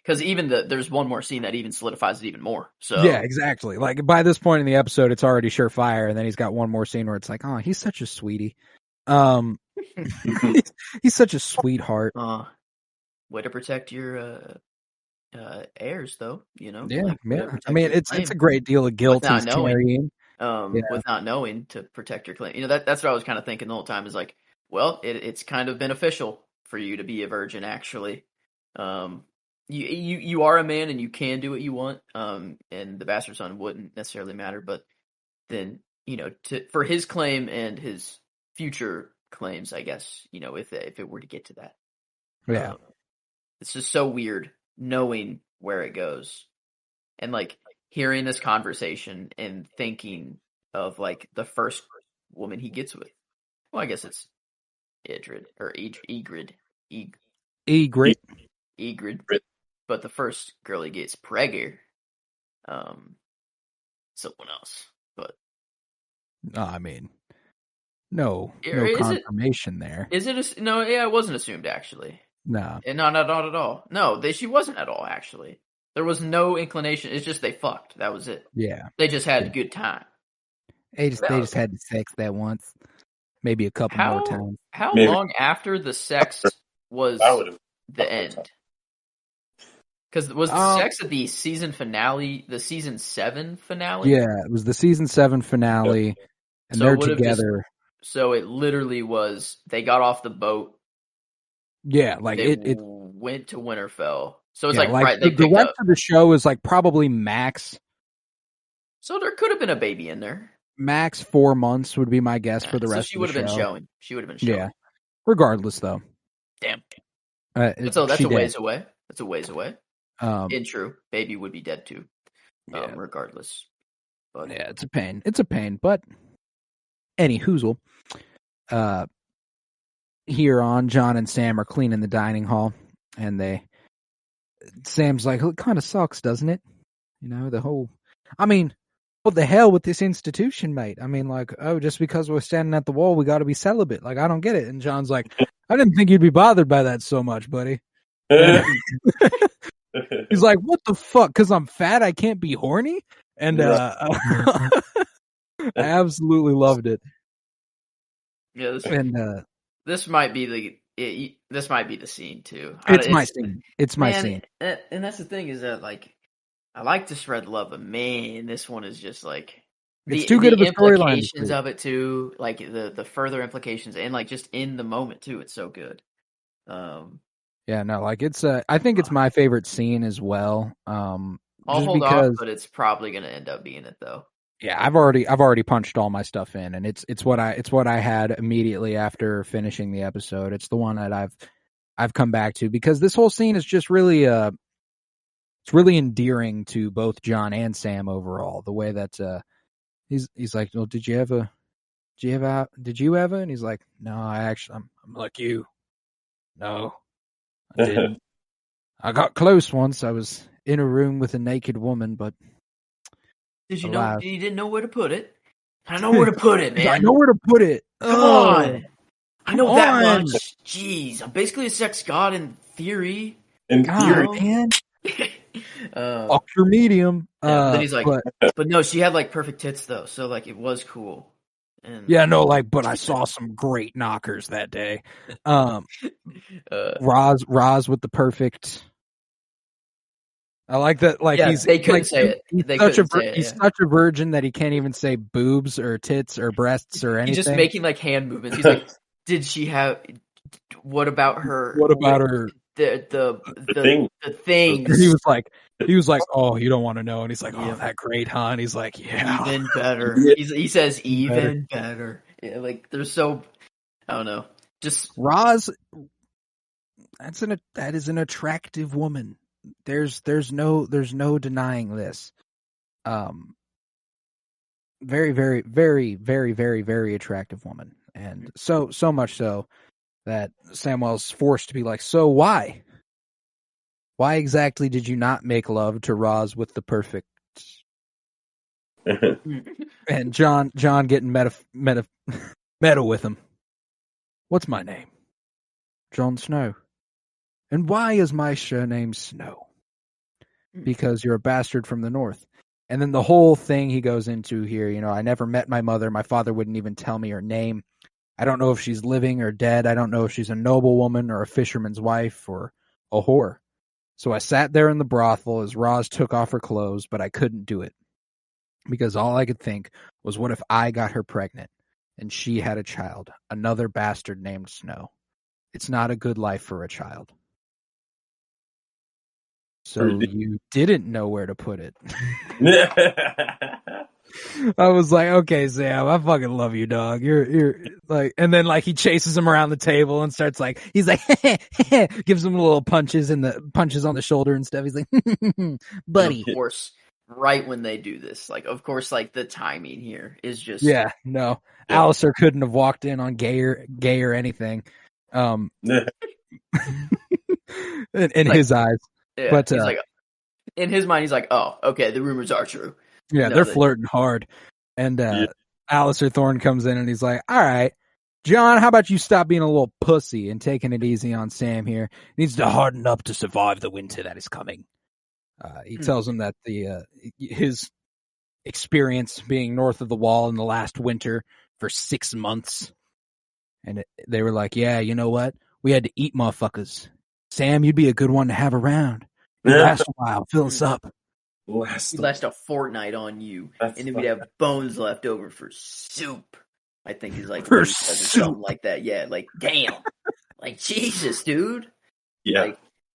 Speaker 3: Because even there's one more scene that even solidifies it even more. So
Speaker 2: yeah, exactly. Like by this point in the episode, it's already surefire, and then he's got one more scene where it's like, oh, he's such a sweetie. He's such a sweetheart.
Speaker 3: Way to protect your heirs, though. You know.
Speaker 2: Yeah, I mean, it's a great deal of guilt he's carrying.
Speaker 3: With not knowing to protect your claim. You know, that's what I was kind of thinking the whole time is like, well, it's kind of beneficial for you to be a virgin, actually. You are a man and you can do what you want, and the bastard son wouldn't necessarily matter, but then, you know, for his claim and his future claims, I guess, you know, if it were to get to that.
Speaker 2: Yeah.
Speaker 3: It's just so weird knowing where it goes. And like hearing this conversation and thinking of like the first woman he gets with. Well, I guess it's Ygritte or Ygritte. But the first girl he gets, Pregger, someone else. But
Speaker 2: I mean, no confirmation there.
Speaker 3: Is it? No, yeah, it wasn't assumed actually.
Speaker 2: No,
Speaker 3: not at all. No, she wasn't at all actually. There was no inclination. It's just they fucked. That was it.
Speaker 2: Yeah,
Speaker 3: they just had a good time.
Speaker 2: They just had the sex that once, maybe a couple more times.
Speaker 3: How long after the sex was the end? Because was the sex at the season finale, the season 7 finale?
Speaker 2: Yeah, it was the season 7 finale, and they're together.
Speaker 3: So it literally was. They got off the boat.
Speaker 2: Yeah, like it
Speaker 3: went to Winterfell. So it's
Speaker 2: the rest of the show is like probably max.
Speaker 3: So there could have been a baby in there.
Speaker 2: Max 4 months would be my guess for the rest of the show.
Speaker 3: She would have been showing.
Speaker 2: Yeah. Regardless, though.
Speaker 3: Damn. So that's
Speaker 2: she
Speaker 3: a
Speaker 2: dead.
Speaker 3: ways away. That's a ways away.
Speaker 2: Um,
Speaker 3: And true, baby would be dead too.
Speaker 2: Yeah.
Speaker 3: Regardless. But
Speaker 2: yeah, it's a pain. It's a pain, but any hoozle. Here on, John and Sam are cleaning the dining hall, and Sam's like, "It kind of sucks, doesn't it? You know, the whole. I mean, what the hell with this institution, mate? I mean, like, oh, just because we're standing at the wall, we got to be celibate. Like, I don't get it." And John's like, "I didn't think you'd be bothered by that so much, buddy." He's like, "What the fuck? Because I'm fat, I can't be horny?" And I absolutely loved it.
Speaker 3: yeah, this might be the scene too.
Speaker 2: It's my scene. It's my scene.
Speaker 3: And that's the thing is that like I like to spread love, but man, this one is just like
Speaker 2: It's too good of a storyline.
Speaker 3: Implications of it too, like the further implications, and like just in the moment too. It's so good.
Speaker 2: Yeah, no, like it's I think it's my favorite scene as well.
Speaker 3: I'll hold off, but it's probably gonna end up being it though.
Speaker 2: Yeah, I've already punched all my stuff in, and it's what I had immediately after finishing the episode. It's the one that I've come back to because this whole scene is just really it's really endearing to both John and Sam overall. The way that he's like, "Well, did you ever?" And he's like, "No, I'm like you. No, I didn't. I got close once. I was in a room with a naked woman, but."
Speaker 3: Did you know? You didn't know where to put it. I know where to put it, man.
Speaker 2: I know where to put it.
Speaker 3: Come on. I know that much. Jeez, I'm basically a sex god in theory.
Speaker 2: Man. Fuck your medium.
Speaker 3: Then he's like, but no, she had like perfect tits though, so like it was cool. And
Speaker 2: yeah, no, like, but I saw some great knockers that day. Roz with the perfect. I like that. Like
Speaker 3: they couldn't say it.
Speaker 2: He's such a virgin that he can't even say boobs or tits or breasts or anything.
Speaker 3: He's just making like hand movements. He's like, "Did she have? What about her?
Speaker 2: What about her?
Speaker 3: The things?"
Speaker 2: He was like, "Oh, you don't want to know." And he's like, "Oh, that great, huh?" And he's like, "Yeah,
Speaker 3: even better." He says, "Even better." Yeah, like they're so. I don't know. Just
Speaker 2: Roz. That is an attractive woman. There's no denying this. Very, very, very, very, very, very attractive woman, and so much so that Samwell's forced to be like, "So why exactly did you not make love to Roz with the perfect?" And John getting meta with him. "What's my name?" "Jon Snow." "And why is my surname Snow?" "Because you're a bastard from the north." And then the whole thing he goes into here, "I never met my mother. My father wouldn't even tell me her name. I don't know if she's living or dead. I don't know if she's a noblewoman or a fisherman's wife or a whore. So I sat there in the brothel as Roz took off her clothes, but I couldn't do it. Because all I could think was, what if I got her pregnant and she had a child, another bastard named Snow? It's not a good life for a child." So you didn't know where to put it. I was like, "Okay, Sam, I fucking love you, dog. You're like," and then like he chases him around the table and starts like, he's like, gives him little punches and the punches on the shoulder and stuff. He's like, "Buddy."
Speaker 3: Of course, right when they do this, like, of course, like the timing here is just
Speaker 2: Alistair couldn't have walked in on gay or anything. In his eyes.
Speaker 3: Yeah,
Speaker 2: but
Speaker 3: he's like, in his mind, he's like, "Oh, okay, the rumors are true."
Speaker 2: Yeah, they're flirting hard. And Alistair Thorne comes in and he's like, "All right, John, how about you stop being a little pussy and taking it easy on Sam here? He needs to harden up to survive the winter that is coming." He tells him that his experience being north of the wall in the last winter for 6 months. And they were like, "Yeah, you know what? We had to eat motherfuckers. Sam, you'd be a good one to have around. Last a while, fill us up."
Speaker 3: We'd last a fortnight on you, and then we'd have bones left over for soup. I think he's like,
Speaker 2: for
Speaker 3: something like that. Yeah, like, damn. Like, Jesus, dude.
Speaker 4: Yeah.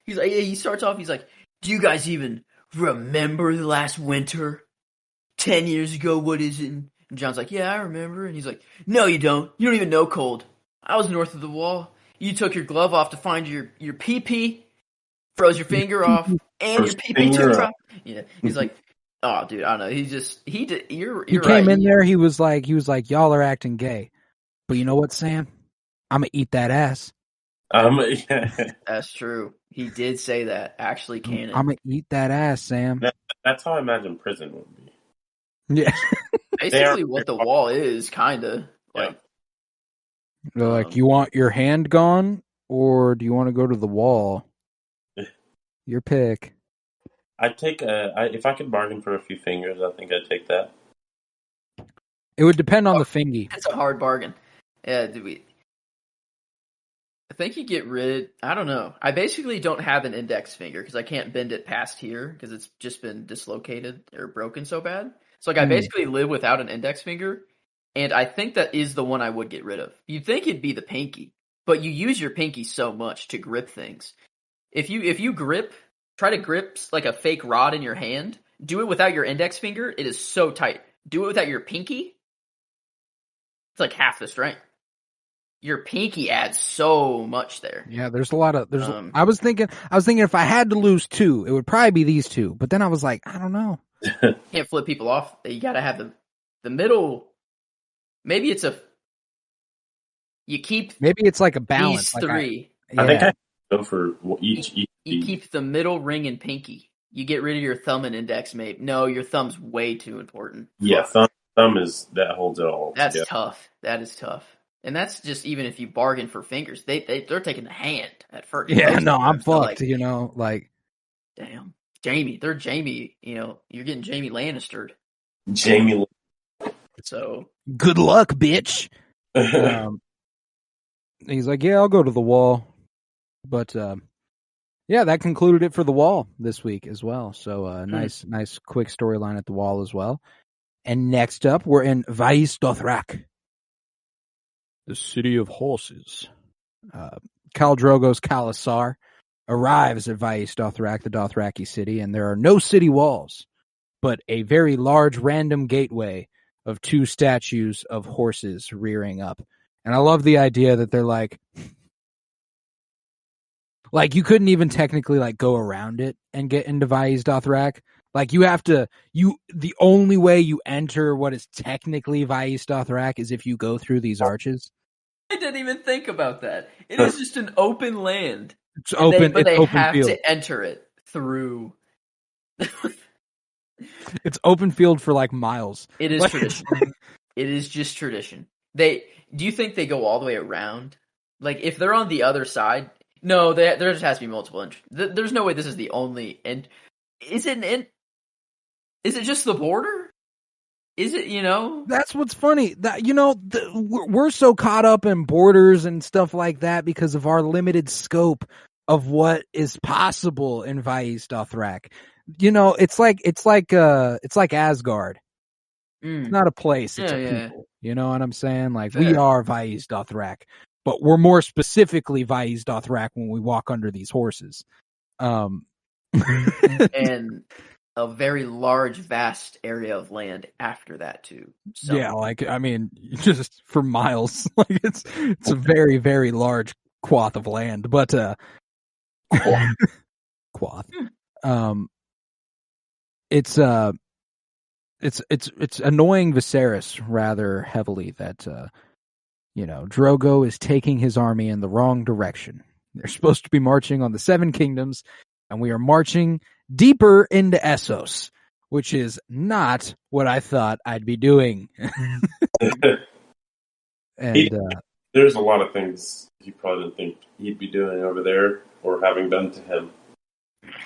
Speaker 3: Like, he starts off, he's like, "Do you guys even remember the last winter? 10 years ago, what is it?" And John's like, "Yeah, I remember." And he's like, "No, you don't. You don't even know cold. I was north of the wall, You took your glove off to find your pee-pee, froze your finger off, and your pee-pee too. Yeah, he's like, oh, dude, I don't know. He did. You're
Speaker 2: He
Speaker 3: right.
Speaker 2: came in there. He was like, y'all are acting gay, but you know what, Sam? I'm gonna eat that ass.
Speaker 4: Yeah.
Speaker 3: That's true. He did say that. Actually, canon.
Speaker 2: I'm gonna eat that ass, Sam.
Speaker 4: That's how I imagine prison would be.
Speaker 2: Yeah.
Speaker 3: Basically, what the wall is, kind of like.
Speaker 2: They're like, you want your hand gone, or do you want to go to the wall? Your pick.
Speaker 4: I'd take if I could bargain for a few fingers, I think I'd take that.
Speaker 2: It would depend on the fingy.
Speaker 3: It's a hard bargain. Yeah, I think you get rid. I don't know. I basically don't have an index finger because I can't bend it past here because it's just been dislocated or broken so bad. So I basically live without an index finger, and I think that is the one I would get rid of. You'd think it'd be the pinky, but you use your pinky so much to grip things. If you try to grip like a fake rod in your hand, do it without your index finger. It is so tight. Do it without your pinky. It's like half the strength. Your pinky adds so much there.
Speaker 2: Yeah, there's a lot of I was thinking if I had to lose two, it would probably be these two. But then I was like, I don't know.
Speaker 3: Can't flip people off. You got to have the middle. Maybe it's
Speaker 2: maybe it's like a balance.
Speaker 3: These three.
Speaker 4: I think I go for each.
Speaker 3: You keep the middle, ring, and pinky. You get rid of your thumb and index, maybe. No, your thumb's way too important.
Speaker 4: Yeah, thumb that holds it all.
Speaker 3: That's tough. That is tough. And that's just even if you bargain for fingers. They're taking the hand at first.
Speaker 2: Yeah, no, I'm fucked,
Speaker 3: Damn. Jamie. They're Jamie, you're getting Jamie Lannistered.
Speaker 4: Jamie.
Speaker 3: So.
Speaker 2: Good luck, bitch. He's like, yeah, I'll go to the wall. But, yeah, that concluded it for the wall this week as well. So, nice quick storyline at the wall as well. And next up, we're in Vaes Dothrak, the city of horses. Khal Drogo's Khalasar arrives at Vaes Dothrak, the Dothraki city, and there are no city walls, but a very large random gateway of two statues of horses rearing up. And I love the idea that they're like you couldn't even technically go around it and get into Vaes Dothrak. Like you have to, the only way you enter what is technically Vaes Dothrak is if you go through these arches.
Speaker 3: I didn't even think about that. It is just an open land.
Speaker 2: It's open,
Speaker 3: but they
Speaker 2: open
Speaker 3: have
Speaker 2: field.
Speaker 3: to enter it through.
Speaker 2: It's open field for miles.
Speaker 3: It is tradition. It is just tradition. Do you think they go all the way around? If they're on the other side, no, there just has to be multiple entries. There's no way this is the only end. Is it just the border? Is it,
Speaker 2: That's what's funny. That we're so caught up in borders and stuff like that because of our limited scope of what is possible in Vaes Dothrak. It's like Asgard. It's not a place, it's a people. You know what I'm saying? We are Vaes Dothrak, but we're more specifically Vaes Dothrak when we walk under these horses.
Speaker 3: And a very large, vast area of land after that too. So.
Speaker 2: Yeah, just for miles. It's a very, very large quath of land, but quath. It's annoying Viserys rather heavily that Drogo is taking his army in the wrong direction. They're supposed to be marching on the Seven Kingdoms, and we are marching deeper into Essos, which is not what I thought I'd be doing. And
Speaker 4: there's a lot of things you probably didn't think he'd be doing over there or having done to him.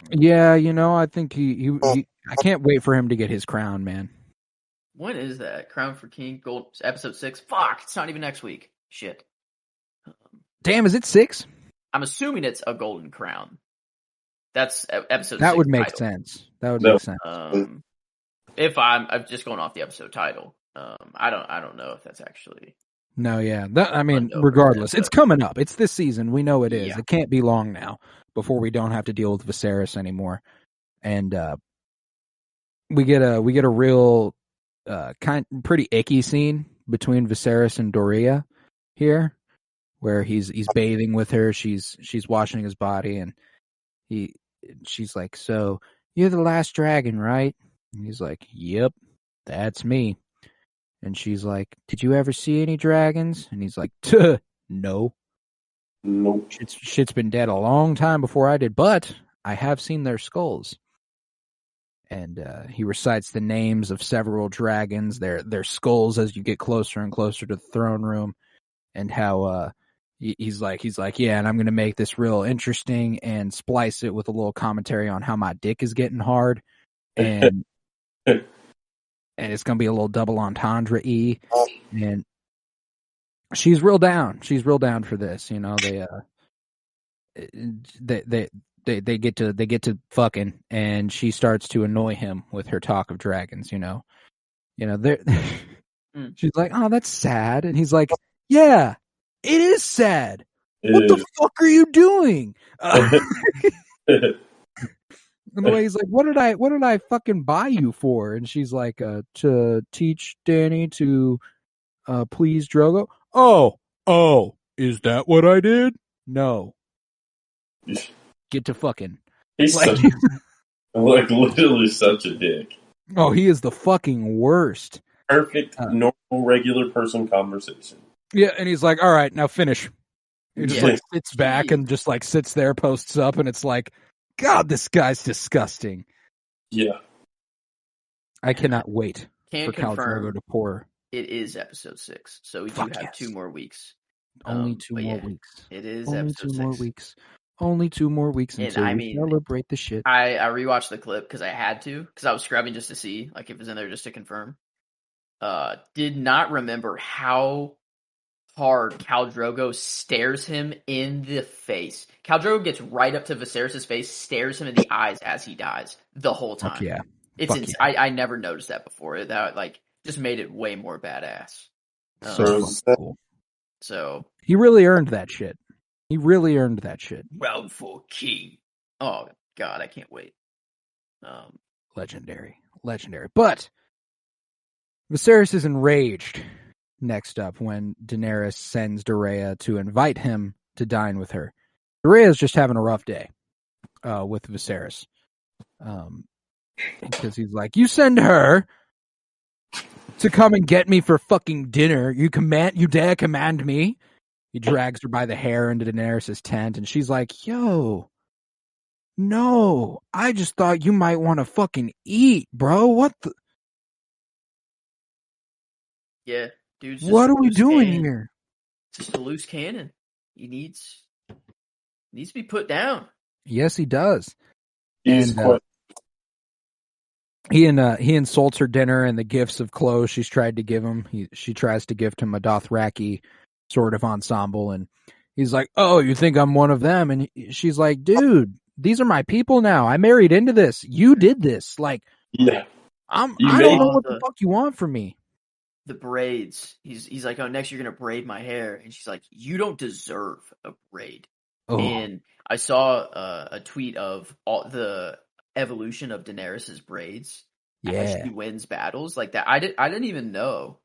Speaker 2: Yeah, I think he I can't wait for him to get his crown, man.
Speaker 3: When is that? Crown for King, Gold, episode 6? Fuck, it's not even next week. Shit.
Speaker 2: Damn, is it 6?
Speaker 3: I'm assuming it's a golden crown. That's episode 6.
Speaker 2: That would make
Speaker 3: title.
Speaker 2: sense. That would make sense.
Speaker 3: If I'm just going off the episode title. I don't know if that's actually.
Speaker 2: No, yeah. Regardless, it's coming up. It's this season. We know it is.
Speaker 3: Yeah.
Speaker 2: It can't be long now before we don't have to deal with Viserys anymore. And we get a real pretty icky scene between Viserys and Doria here. where he's bathing with her. She's washing his body, and she's like, "So you're the last dragon, right?" And he's like, "Yep, that's me." And she's like, "Did you ever see any dragons?" And he's like, "Tuh, no.
Speaker 4: Nope.
Speaker 2: Shit's been dead a long time before I did, but I have seen their skulls." And he recites the names of several dragons, their skulls as you get closer and closer to the throne room, and how he's like, yeah, and I'm going to make this real interesting and splice it with a little commentary on how my dick is getting hard, and it's going to be a little double entendre-y, and she's real down. She's real down for this. You know, they get to fucking, and she starts to annoy him with her talk of dragons. You know, she's like, "Oh, that's sad," and he's like, "Yeah, it is sad. What the fuck are you doing?" And the way he's like, what did I fucking buy you for? And she's like, to teach Danny to please Drogo. Oh, is that what I did? No. Get to fucking.
Speaker 4: He's
Speaker 2: like,
Speaker 4: literally such a dick.
Speaker 2: Oh, he is the fucking worst.
Speaker 4: Perfect, normal, regular person conversation.
Speaker 2: Yeah, and he's like, all right, now finish. He just like sits back and just like sits there, posts up, and it's like, God, this guy's disgusting.
Speaker 4: Yeah.
Speaker 2: I cannot wait
Speaker 3: Can't
Speaker 2: for Khal Drogo to pour.
Speaker 3: It is episode 6, so we do have 2 more weeks.
Speaker 2: Only 2 more weeks.
Speaker 3: It is
Speaker 2: only
Speaker 3: episode 6.
Speaker 2: More weeks. Only 2 more weeks until we celebrate the shit.
Speaker 3: I rewatched the clip because I had to, because I was scrubbing just to see like if it was in there just to confirm. Did not remember how hard Khal Drogo stares him in the face. Khal Drogo gets right up to Viserys' face, stares him in the eyes as he dies the whole time.
Speaker 2: Fuck yeah.
Speaker 3: It's I never noticed that before. That like just made it way more badass.
Speaker 2: So cool.
Speaker 3: So
Speaker 2: he really earned that shit. He really earned that shit.
Speaker 3: Round for king. Oh God, I can't wait.
Speaker 2: Legendary. But Viserys is enraged next up when Daenerys sends Doreah to invite him to dine with her. Doreah is just having a rough day with Viserys. Because he's like, you send her to come and get me for fucking dinner. You dare command me? He drags her by the hair into Daenerys' tent, and she's like, yo, no, I just thought you might want to fucking eat, bro. What the?
Speaker 3: Yeah, dude's just
Speaker 2: what are we doing
Speaker 3: cannon.
Speaker 2: here?
Speaker 3: Just a loose cannon. He needs to be put down.
Speaker 2: Yes, he does.
Speaker 4: He's
Speaker 2: and he insults her dinner and the gifts of clothes she's tried to give him. She tries to gift him a Dothraki sort of ensemble, and he's like, "Oh, you think I'm one of them?" And she's like, "Dude, these are my people now. I married into this. You did this. Like,
Speaker 4: yeah,
Speaker 2: I don't know what the fuck you want from me."
Speaker 3: The braids. He's like, "Oh, next you're gonna braid my hair," and she's like, "You don't deserve a braid."
Speaker 2: Oh.
Speaker 3: And I saw a tweet of all the evolution of Daenerys' braids as she wins battles like that. I didn't even know.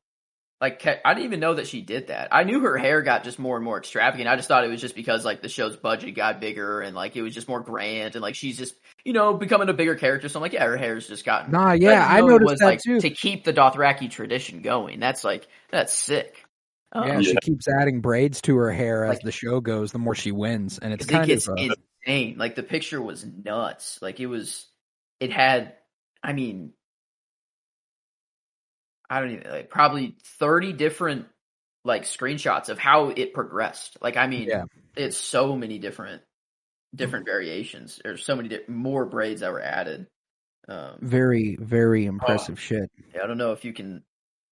Speaker 3: Like, I didn't even know that she did that. I knew her hair got just more and more extravagant. I just thought it was just because, like, the show's budget got bigger and, like, it was just more grand and, like, she's just, becoming a bigger character. So I'm like, yeah, her hair's just gotten...
Speaker 2: Nah, yeah, I noticed that,
Speaker 3: like,
Speaker 2: too.
Speaker 3: To keep the Dothraki tradition going. That's sick.
Speaker 2: She keeps adding braids to her hair as the show goes, the more she wins. And it's kind of...
Speaker 3: insane. Like, the picture was nuts. Like, it had, I mean... I don't even probably 30 different like screenshots of how it progressed. Like, I mean, it's so many different variations. There's so many more braids that were added.
Speaker 2: Very, very impressive shit.
Speaker 3: Yeah, I don't know if you can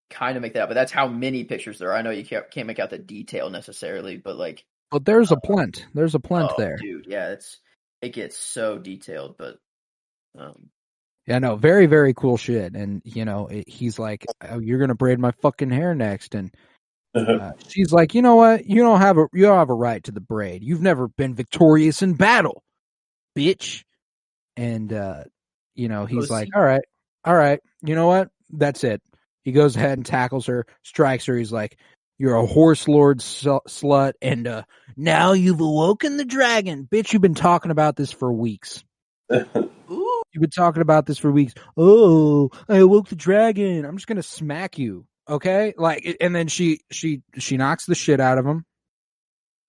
Speaker 3: kind of make that, but that's how many pictures there are. I know you can't make out the detail necessarily, but like,
Speaker 2: but there's a plenty. There's a plenty there,
Speaker 3: dude. Yeah, it gets so detailed, but.
Speaker 2: Yeah, no, very, very cool shit. And, he's like, oh, you're going to braid my fucking hair next. And she's like, you know what? You don't have a right to the braid. You've never been victorious in battle, bitch. And, he's like, all right. You know what? That's it. He goes ahead and tackles her, strikes her. He's like, You're a horse lord slut, and now you've awoken the dragon. Bitch, you've been talking about this for weeks.
Speaker 3: Ooh.
Speaker 2: You've been talking about this for weeks. Oh, I awoke the dragon. I'm just gonna smack you, okay? Like, and then she knocks the shit out of him.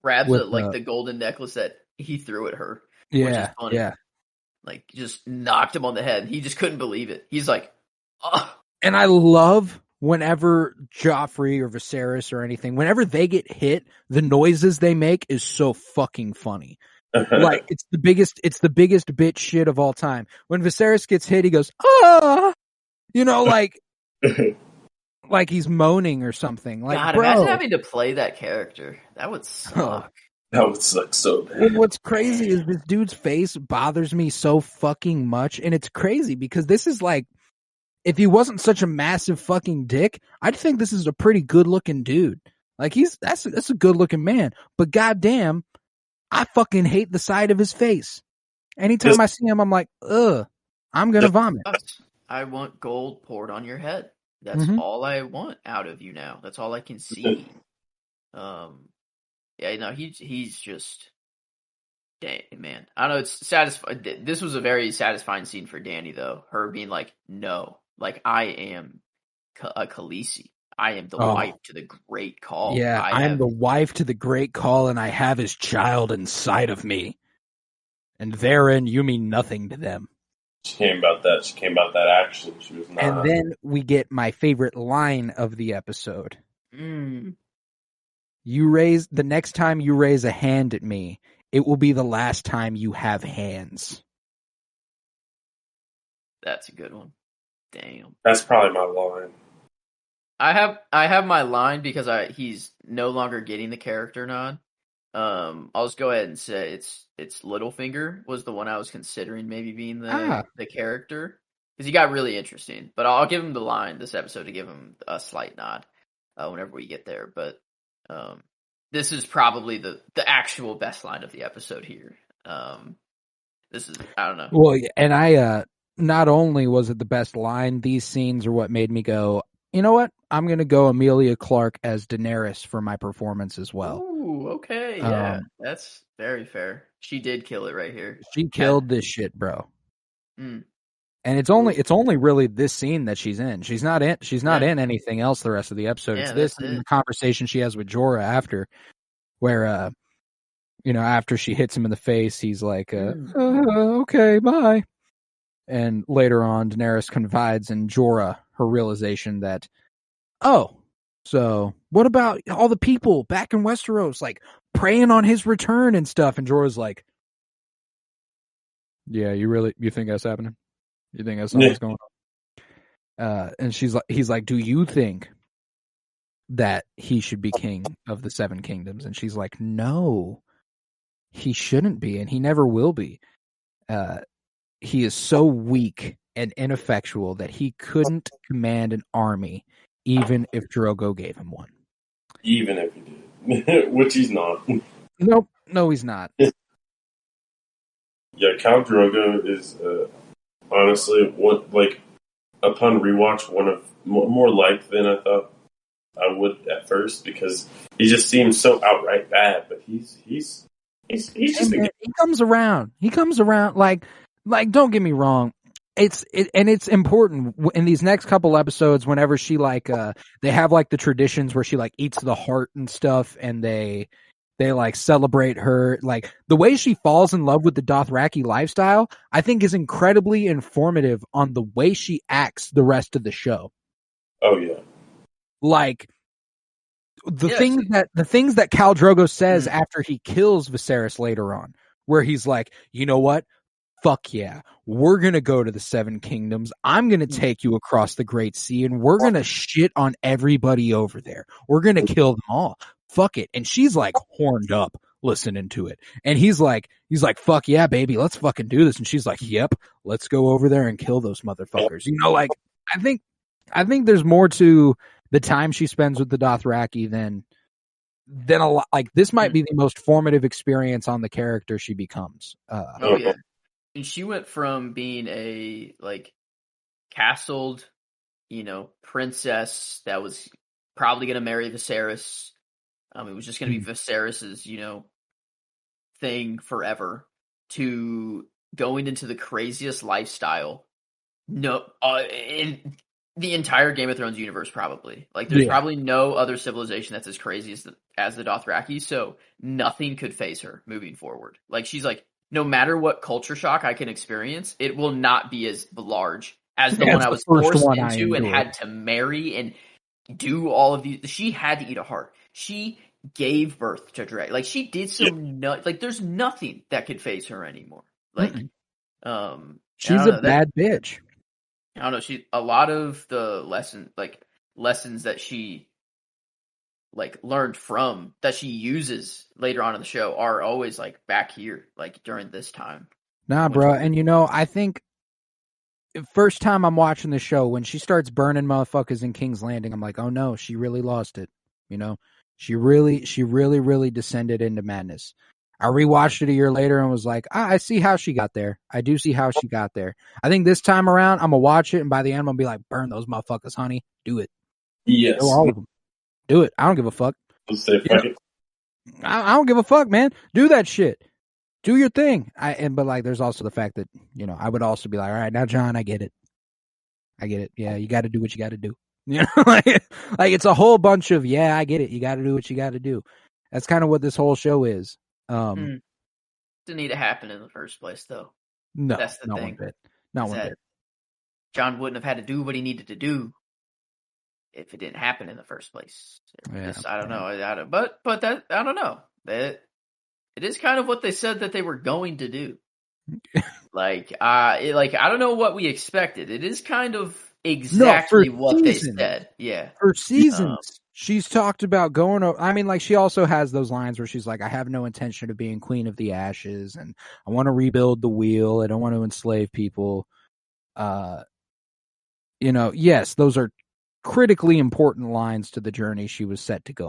Speaker 3: Grabs
Speaker 2: With,
Speaker 3: it like the golden necklace that he threw at her.
Speaker 2: Yeah,
Speaker 3: which is funny.
Speaker 2: yeah.
Speaker 3: Like, just knocked him on the head. He just couldn't believe it. He's like, oh.
Speaker 2: And I love whenever Joffrey or Viserys or anything, whenever they get hit, the noises they make is so fucking funny. Like, it's the biggest bitch shit of all time. When Viserys gets hit, he goes, ah, you know, like he's moaning or something. Like,
Speaker 3: God,
Speaker 2: bro,
Speaker 3: imagine having to play that character. That would suck.
Speaker 4: That would suck so bad.
Speaker 2: What's crazy is this dude's face bothers me so fucking much, and it's crazy because this is like, if he wasn't such a massive fucking dick, I'd think this is a pretty good looking dude. Like, that's a good looking man. But goddamn, I fucking hate the side of his face. Anytime I see him, I'm like, ugh, I'm gonna vomit.
Speaker 3: I want gold poured on your head. That's all I want out of you now. That's all I can see. Yeah, no, he's just, dang, man. I don't know, it's satisfying. This was a very satisfying scene for Dany, though. Her being like, no, like, I am a Khaleesi. I am the wife to the Great Call.
Speaker 2: Yeah, I am the wife to the Great Call, and I have his child inside of me. And therein, you mean nothing to them.
Speaker 4: She came about that. She came about that action. She was not.
Speaker 2: And then we get my favorite line of the episode. The next time you raise a hand at me, it will be the last time you have hands.
Speaker 3: That's a good one. Damn.
Speaker 4: That's probably my line.
Speaker 3: I have my line because he's no longer getting the character nod. I'll just go ahead and say it's Littlefinger was the one I was considering maybe being the character because he got really interesting. But I'll give him the line this episode to give him a slight nod whenever we get there. But this is probably the actual best line of the episode here. This is, I don't know.
Speaker 2: Well, and I not only was it the best line, these scenes are what made me go, you know what? I'm going to go Emilia Clarke as Daenerys for my performance as well.
Speaker 3: Ooh, okay, yeah. That's very fair. She did kill it right here.
Speaker 2: She killed this shit, bro. And it's only really this scene that she's in. She's not in anything else the rest of the episode. It's this and the conversation she has with Jorah after, where after she hits him in the face, he's like, okay, bye. And later on, Daenerys confides in Jorah her realization that, so what about all the people back in Westeros, like, praying on his return and stuff? And Jorah's like, yeah, you think that's happening? You think that's what's going on? And he's like, do you think that he should be king of the Seven Kingdoms? And she's like, no, he shouldn't be, and he never will be. He is so weak and ineffectual that he couldn't command an army, even if Drogo gave him one.
Speaker 4: Even if he did, which he's not.
Speaker 2: Nope, no, he's not.
Speaker 4: Yeah, Khal Drogo is honestly upon rewatch one of more liked than I thought I would at first because he just seems so outright bad. But he's just
Speaker 2: he comes around. He comes around like don't get me wrong. It's important in these next couple episodes whenever she they have the traditions where she eats the heart and stuff, and they celebrate her. The way she falls in love with the Dothraki lifestyle, I think is incredibly informative on the way she acts the rest of the show.
Speaker 4: Oh yeah.
Speaker 2: The things that Khal Drogo says after he kills Viserys later on, where he's like, you know what? Fuck yeah. We're going to go to the Seven Kingdoms. I'm going to take you across the Great Sea, and we're going to shit on everybody over there. We're going to kill them all. Fuck it. And she's horned up listening to it. And he's like, fuck yeah, baby. Let's fucking do this. And she's like, yep, let's go over there and kill those motherfuckers. I think there's more to the time she spends with the Dothraki than a lot. This might be the most formative experience on the character she becomes.
Speaker 3: Oh yeah. And she went from being a castled, princess that was probably going to marry Viserys. It was just going to be Viserys's, thing forever, to going into the craziest lifestyle. No, in the entire Game of Thrones universe, probably. Like, there's probably no other civilization that's as crazy as the Dothraki, so nothing could phase her moving forward. Like, she's like, no matter what culture shock I can experience, it will not be as large as the one I was forced into and had to marry and do all of these. She had to eat a heart. She gave birth to Drake. Like, she did some like, there's nothing that could phase her anymore. Like,
Speaker 2: she's a bad bitch.
Speaker 3: I don't know. A lot of the lessons that she learned from, that she uses later on in the show, are always back here, during this time.
Speaker 2: Nah, bro. And I think first time I'm watching the show, when she starts burning motherfuckers in King's Landing, I'm like, oh no, she really lost it. She really descended into madness. I rewatched it a year later and was like, I see how she got there. I do see how she got there. I think this time around, I'm going to watch it, and by the end, I'm going to be like, burn those motherfuckers, honey. Do it.
Speaker 4: Yes.
Speaker 2: Do all of them. Do it. I don't give a fuck. I don't give a fuck, man. Do that shit. Do your thing. But there's also the fact that, I would also be like, all right, now, John, I get it. Yeah, you got to do what you got to do. It's a whole bunch of, yeah, I get it. You got to do what you got to do. That's kind of what this whole show is.
Speaker 3: Didn't need to happen in the first place, though.
Speaker 2: No,
Speaker 3: that's the thing.
Speaker 2: Not one bit.
Speaker 3: John wouldn't have had to do what he needed to do if it didn't happen in the first place. I don't know. But that, I don't know. That it is kind of what they said that they were going to do. I don't know what we expected. It is kind of exactly what they said. Yeah,
Speaker 2: for seasons. She's talked about going over. I mean, she also has those lines where she's like, I have no intention of being Queen of the Ashes, and I want to rebuild the wheel. I don't want to enslave people. Yes, those are critically important lines to the journey she was set to go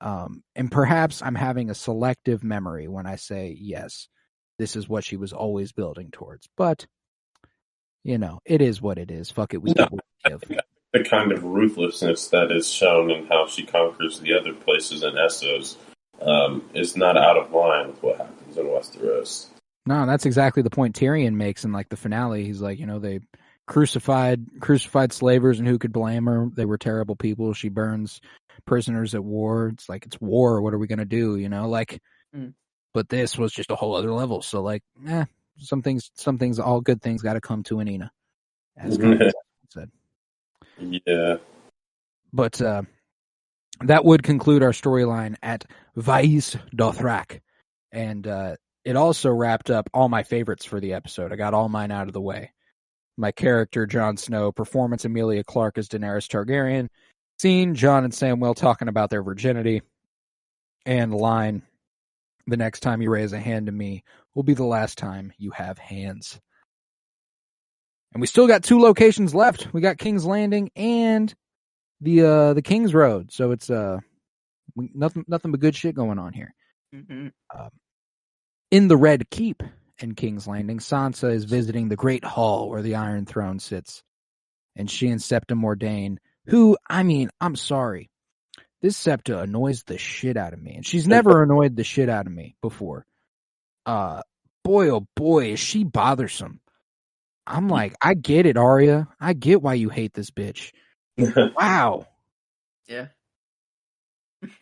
Speaker 2: on. And perhaps I'm having a selective memory when I say, yes, this is what she was always building towards. But, it is what it is. Fuck it, we give what we give.
Speaker 4: The kind of ruthlessness that is shown in how she conquers the other places in Essos is not out of line with what happens in Westeros.
Speaker 2: No, that's exactly the point Tyrion makes in the finale. He's like, they crucified slavers, and who could blame her? They were terrible people. She burns prisoners at war. It's like, it's war. What are we gonna do? But this was just a whole other level. So some things, all good things got to come to an Ina, as God said.
Speaker 4: Yeah.
Speaker 2: But that would conclude our storyline at Vais Dothrak. And it also wrapped up all my favorites for the episode. I got all mine out of the way. My character, Jon Snow, performance, Emilia Clarke as Daenerys Targaryen, scene, Jon and Samwell talking about their virginity, and line, the next time you raise a hand to me will be the last time you have hands. And we still got 2 locations left. We got King's Landing and the King's Road. So it's nothing but good shit going on here.
Speaker 3: Mm-hmm.
Speaker 2: In the Red Keep in King's Landing, Sansa is visiting the Great Hall where the Iron Throne sits. And she and Septa Mordain, who, I'm sorry, this Septa annoys the shit out of me. And she's never annoyed the shit out of me before. Boy, oh boy, is she bothersome. I'm like, I get it, Arya. I get why you hate this bitch. Wow.
Speaker 3: Yeah.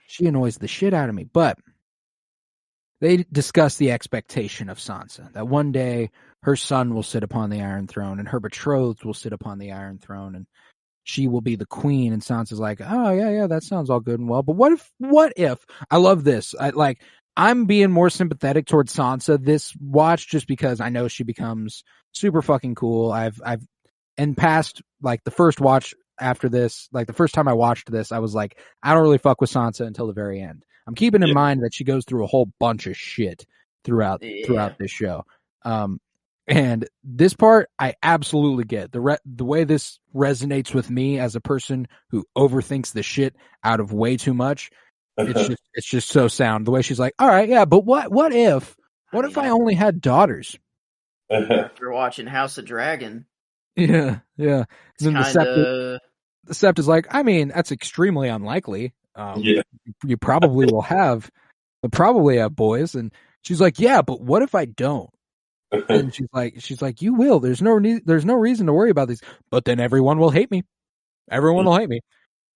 Speaker 2: She annoys the shit out of me. But they discuss the expectation of Sansa, that one day her son will sit upon the Iron Throne and her betrothed will sit upon the Iron Throne and she will be the queen. And Sansa's like, oh, yeah, that sounds all good and well. But what if, I love this. I'm being more sympathetic towards Sansa this watch just because I know she becomes super fucking cool. I've in past, the first watch after this, the first time I watched this, I was like, I don't really fuck with Sansa until the very end. I'm keeping in mind that she goes through a whole bunch of shit throughout this show. And this part, I absolutely get. The way this resonates with me as a person who overthinks the shit out of way too much. It's just so sound. The way she's like, all right, yeah, but what if I only had daughters?
Speaker 3: If you're watching House of Dragon.
Speaker 2: Yeah.
Speaker 3: It's kind of
Speaker 2: the Sept is like, I mean, that's extremely unlikely.
Speaker 4: Yeah.
Speaker 2: You probably will have, boys. And she's like, yeah, but what if I don't? And she's like, you will. There's no reason to worry about these. But then everyone will hate me. Everyone will hate me.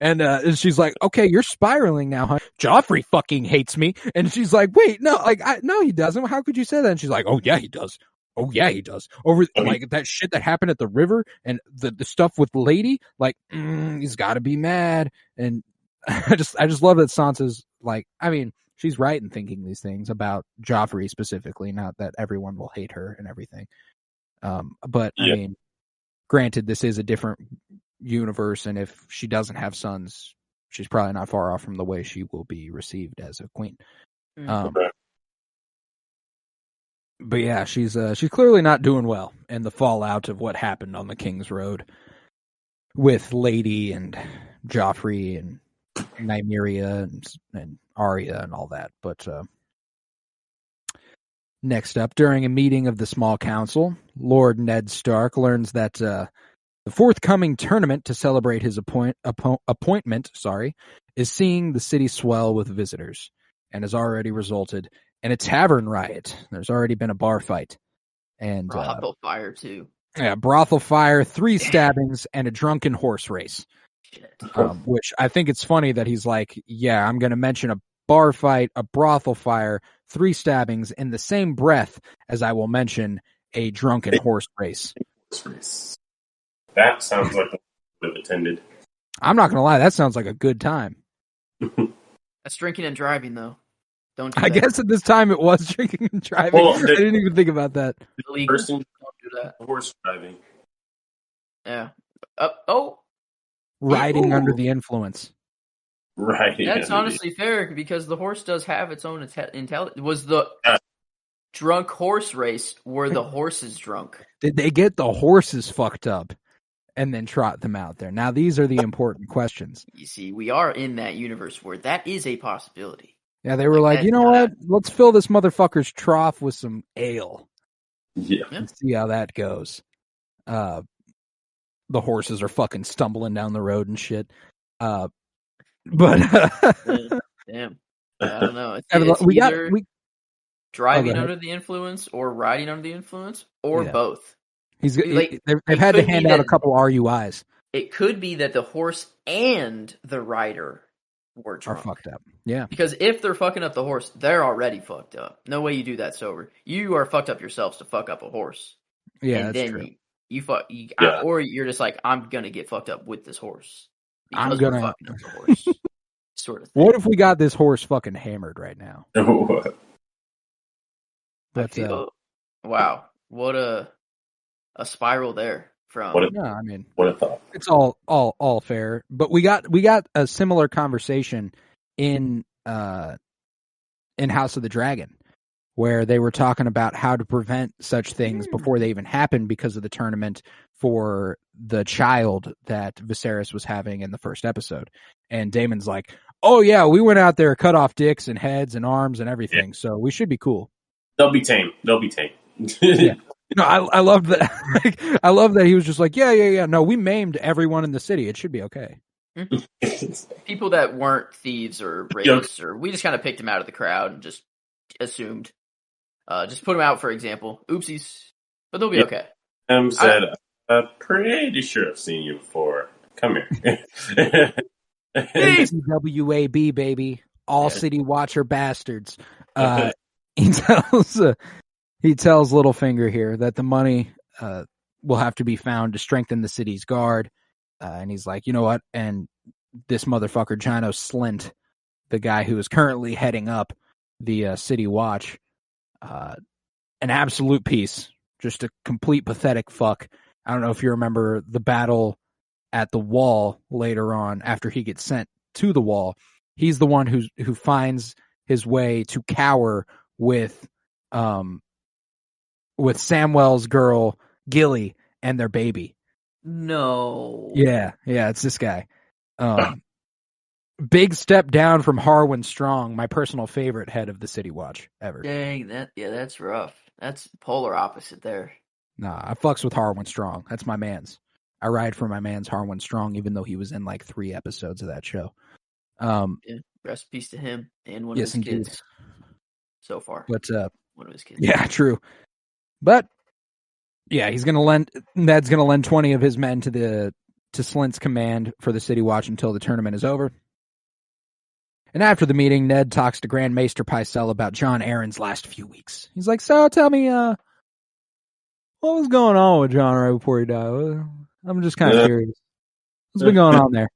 Speaker 2: And she's like, okay, you're spiraling now, huh? Joffrey fucking hates me. And she's like, wait, no, no, he doesn't. How could you say that? And she's like, oh yeah, he does. Oh yeah, he does. Over like that shit that happened at the river and the stuff with Lady, like, he's gotta be mad. And I just love that Sansa's like, I mean, she's right in thinking these things about Joffrey specifically, not that everyone will hate her and everything. But I mean, granted, this is a different universe, and if she doesn't have sons, she's probably not far off from the way she will be received as a queen. But yeah, she's clearly not doing well in the fallout of what happened on the King's Road with Lady and Joffrey and Nymeria and Arya and all that. But next up, during a meeting of the small council, Lord Ned Stark learns that the forthcoming tournament to celebrate his appointment, is seeing the city swell with visitors and has already resulted in a tavern riot. There's already been a bar fight. And
Speaker 3: brothel fire, too.
Speaker 2: Yeah, brothel fire, 3 stabbings, and a drunken horse race. Which I think it's funny that he's like, yeah, I'm going to mention a bar fight, a brothel fire, 3 stabbings in the same breath as I will mention a drunken horse race.
Speaker 4: That sounds like I would have attended.
Speaker 2: I'm not going to lie, that sounds like a good time.
Speaker 3: That's drinking and driving, though. Don't do
Speaker 2: I
Speaker 3: that.
Speaker 2: guess at this time it was drinking and driving.
Speaker 4: Well,
Speaker 2: I didn't even think about that.
Speaker 3: Illegal.
Speaker 4: Person,
Speaker 3: Don't do that.
Speaker 4: horse driving.
Speaker 3: Yeah.
Speaker 2: Riding
Speaker 3: Ooh.
Speaker 2: under the influence.
Speaker 4: Right.
Speaker 3: That's honestly fair because the horse does have its own intelligence. Was the drunk horse race, were the horses drunk?
Speaker 2: Did they get the horses fucked up and then trot them out there? Now, these are the important questions.
Speaker 3: You see, we are in that universe where that is a possibility.
Speaker 2: Yeah, they were like, you know what? Let's fill this motherfucker's trough with some ale.
Speaker 4: Yeah.
Speaker 2: And see how that goes. The horses are fucking stumbling down the road and shit. But
Speaker 3: damn. I don't know. It's either driving under the influence or riding under the influence or both.
Speaker 2: They've had to hand out a couple RUIs.
Speaker 3: It could be that the horse and the rider were drunk.
Speaker 2: Are fucked up. Yeah. Because
Speaker 3: if they're fucking up the horse, they're already fucked up. No way you do that sober. You are fucked up yourselves to fuck up a horse.
Speaker 2: Yeah,
Speaker 3: and
Speaker 2: that's
Speaker 3: then
Speaker 2: true.
Speaker 3: Or you're just like, I'm gonna get fucked up with this horse.
Speaker 2: I'm gonna
Speaker 3: fucking up the horse. Sort of thing.
Speaker 2: What if we got this horse fucking hammered right now? But
Speaker 3: wow, what a spiral there from.
Speaker 4: What a thought.
Speaker 2: It's all fair. But we got a similar conversation in House of the Dragon, where they were talking about how to prevent such things before they even happen because of the tournament for the child that Viserys was having in the first episode. And Daemon's like, oh yeah, we went out there, cut off dicks and heads and arms and everything, so we should be cool.
Speaker 4: They'll be tame.
Speaker 2: Yeah. No, I love that. I love that he was just like, yeah. No, we maimed everyone in the city. It should be okay.
Speaker 3: People that weren't thieves or rapists, or we just kind of picked them out of the crowd and just assumed. Just put them out for example. Oopsies, but they'll be okay.
Speaker 4: Said, I'm pretty sure I've seen you before. Come here.
Speaker 2: WAB, baby. All City Watcher bastards. He tells Littlefinger here that the money will have to be found to strengthen the city's guard. And he's like, you know what? And this motherfucker, Gino Slint, the guy who is currently heading up the City Watch, an absolute piece. Just a complete pathetic fuck. I don't know if you remember the battle at the Wall later on after he gets sent to the Wall. He's the one who finds his way to cower with Samwell's girl Gilly and their baby.
Speaker 3: No.
Speaker 2: Yeah, it's this guy. Big step down from Harwin Strong, my personal favorite head of the City Watch ever.
Speaker 3: Dang, that's rough. That's polar opposite there.
Speaker 2: Nah, I fucks with Harwin Strong. That's my man's. I ride for my man's Harwin Strong, even though he was in like 3 episodes of that show.
Speaker 3: Yeah, rest in peace to him and one of his kids. So far,
Speaker 2: but
Speaker 3: one of his kids.
Speaker 2: Yeah, true. But yeah, Ned's gonna lend 20 of his men to Slint's command for the City Watch until the tournament is over. And after the meeting, Ned talks to Grand Maester Pycelle about Jon Arryn's last few weeks. He's like, "So tell me, what was going on with Jon right before he died? I'm just kind of curious. What's been going on there?"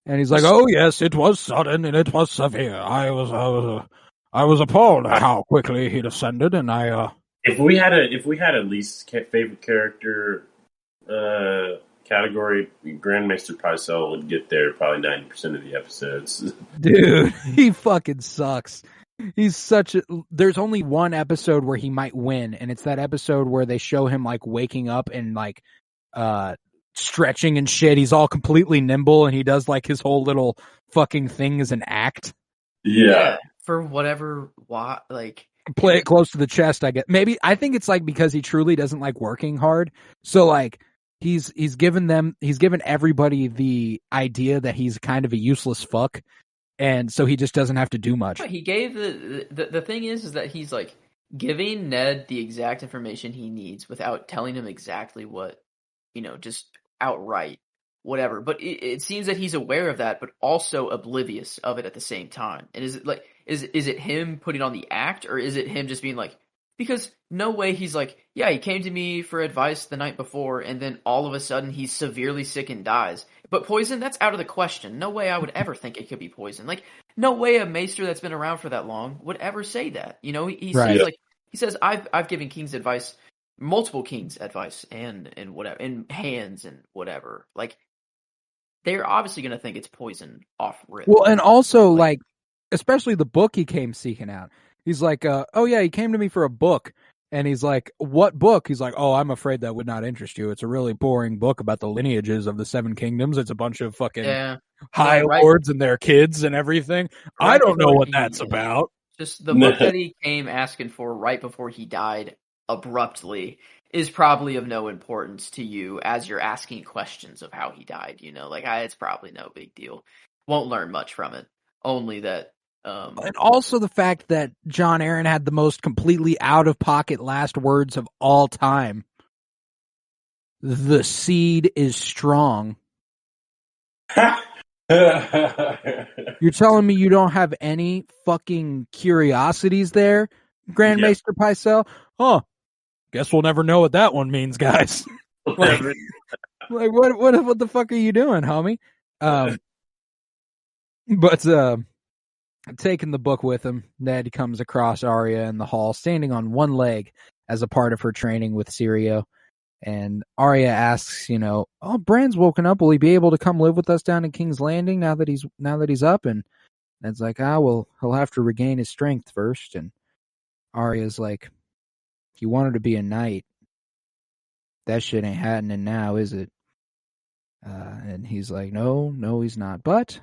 Speaker 2: And he's like, "Oh yes, it was sudden and it was severe. I was appalled at how quickly he descended, and I."
Speaker 4: If we had a least favorite character category, Grandmaster Pycelle would get there probably 90% of the episodes.
Speaker 2: Dude, he fucking sucks. He's there's only one episode where he might win, and it's that episode where they show him like waking up and like stretching and shit. He's all completely nimble, and he does like his whole little fucking thing as an act.
Speaker 4: Yeah.
Speaker 3: For whatever, like
Speaker 2: play it close to the chest. I think it's like because he truly doesn't like working hard. So like he's given everybody the idea that he's kind of a useless fuck, and so he just doesn't have to do much.
Speaker 3: He gave the thing is that he's like giving Ned the exact information he needs without telling him exactly what, just outright whatever. But it seems that he's aware of that, but also oblivious of it at the same time. And is it like is it him putting on the act, or is it him just being like, because no way he's like, yeah, he came to me for advice the night before, and then all of a sudden he's severely sick and dies. But poison, that's out of the question. No way I would ever think it could be poison. Like, no way a maester that's been around for that long would ever say that. He
Speaker 2: right.
Speaker 3: Says like, he says, I've given kings advice, multiple kings advice, and whatever, and hands and whatever. Like, they're obviously going to think it's poison off rip.
Speaker 2: Well, and also like especially the book he came seeking out. He's like, oh yeah, he came to me for a book. And he's like, what book? He's like, oh, I'm afraid that would not interest you. It's a really boring book about the lineages of the 7 kingdoms. It's a bunch of fucking high lords and their kids and everything. I don't know what that's about.
Speaker 3: Just the book that he came asking for right before he died abruptly is probably of no importance to you as you're asking questions of how he died. It's probably no big deal. Won't learn much from it. Only that.
Speaker 2: And also the fact that Jon Arryn had the most completely out-of-pocket last words of all time. The seed is strong. You're telling me you don't have any fucking curiosities there, Grand Maester Pycelle? Oh, guess we'll never know what that one means, guys. like what the fuck are you doing, homie? But taking the book with him, Ned comes across Arya in the hall, standing on one leg as a part of her training with Syrio. And Arya asks, oh, Bran's woken up. Will he be able to come live with us down in King's Landing now that he's up? And Ned's like, well, he'll have to regain his strength first. And Arya's like, he wanted to be a knight. That shit ain't happening now, is it? And he's like, no, he's not. But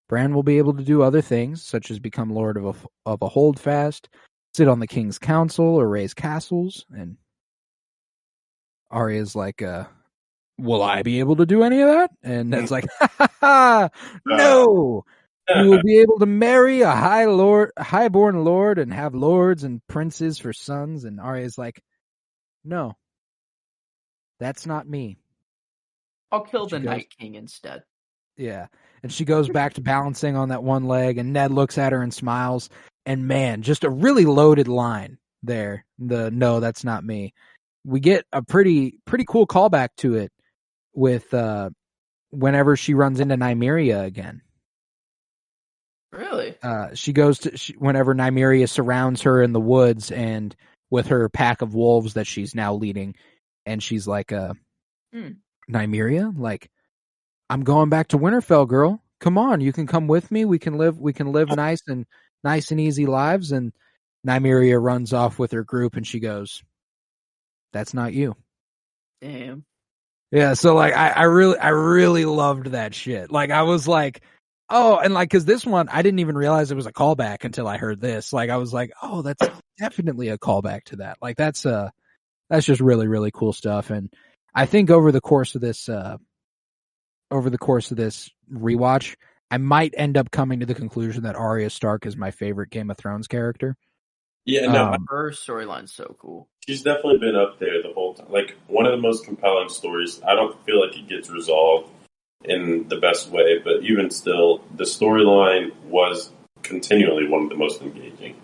Speaker 2: Bran will be able to do other things, such as become lord of a holdfast, sit on the king's council, or raise castles. And Arya's like, will I be able to do any of that? And Ned's like, no! You will be able to marry a highborn lord and have lords and princes for sons. And Arya's like, no, that's not me.
Speaker 3: I'll kill the Night King instead.
Speaker 2: Yeah. And she goes back to balancing on that one leg, and Ned looks at her and smiles. And man, just a really loaded line there. No, that's not me. We get a pretty cool callback to it with whenever she runs into Nymeria again.
Speaker 3: Really?
Speaker 2: She goes to whenever Nymeria surrounds her in the woods and with her pack of wolves that she's now leading, and she's like, Nymeria, like, I'm going back to Winterfell, girl. Come on, you can come with me. We can live nice and easy lives. And Nymeria runs off with her group, and she goes, "That's not you."
Speaker 3: Damn.
Speaker 2: Yeah, so like I really loved that shit. Like I was like, oh, and like because this one I didn't even realize it was a callback until I heard this. Like I was like, oh, that's definitely a callback to that. Like that's just really, really cool stuff. And I think over the course of this rewatch, I might end up coming to the conclusion that Arya Stark is my favorite Game of Thrones character.
Speaker 4: Yeah, no,
Speaker 3: Her storyline's so cool.
Speaker 4: she's definitely been up there the whole time. Like, one of the most compelling stories. I don't feel like it gets resolved in the best way, but even still, the storyline was continually one of the most engaging.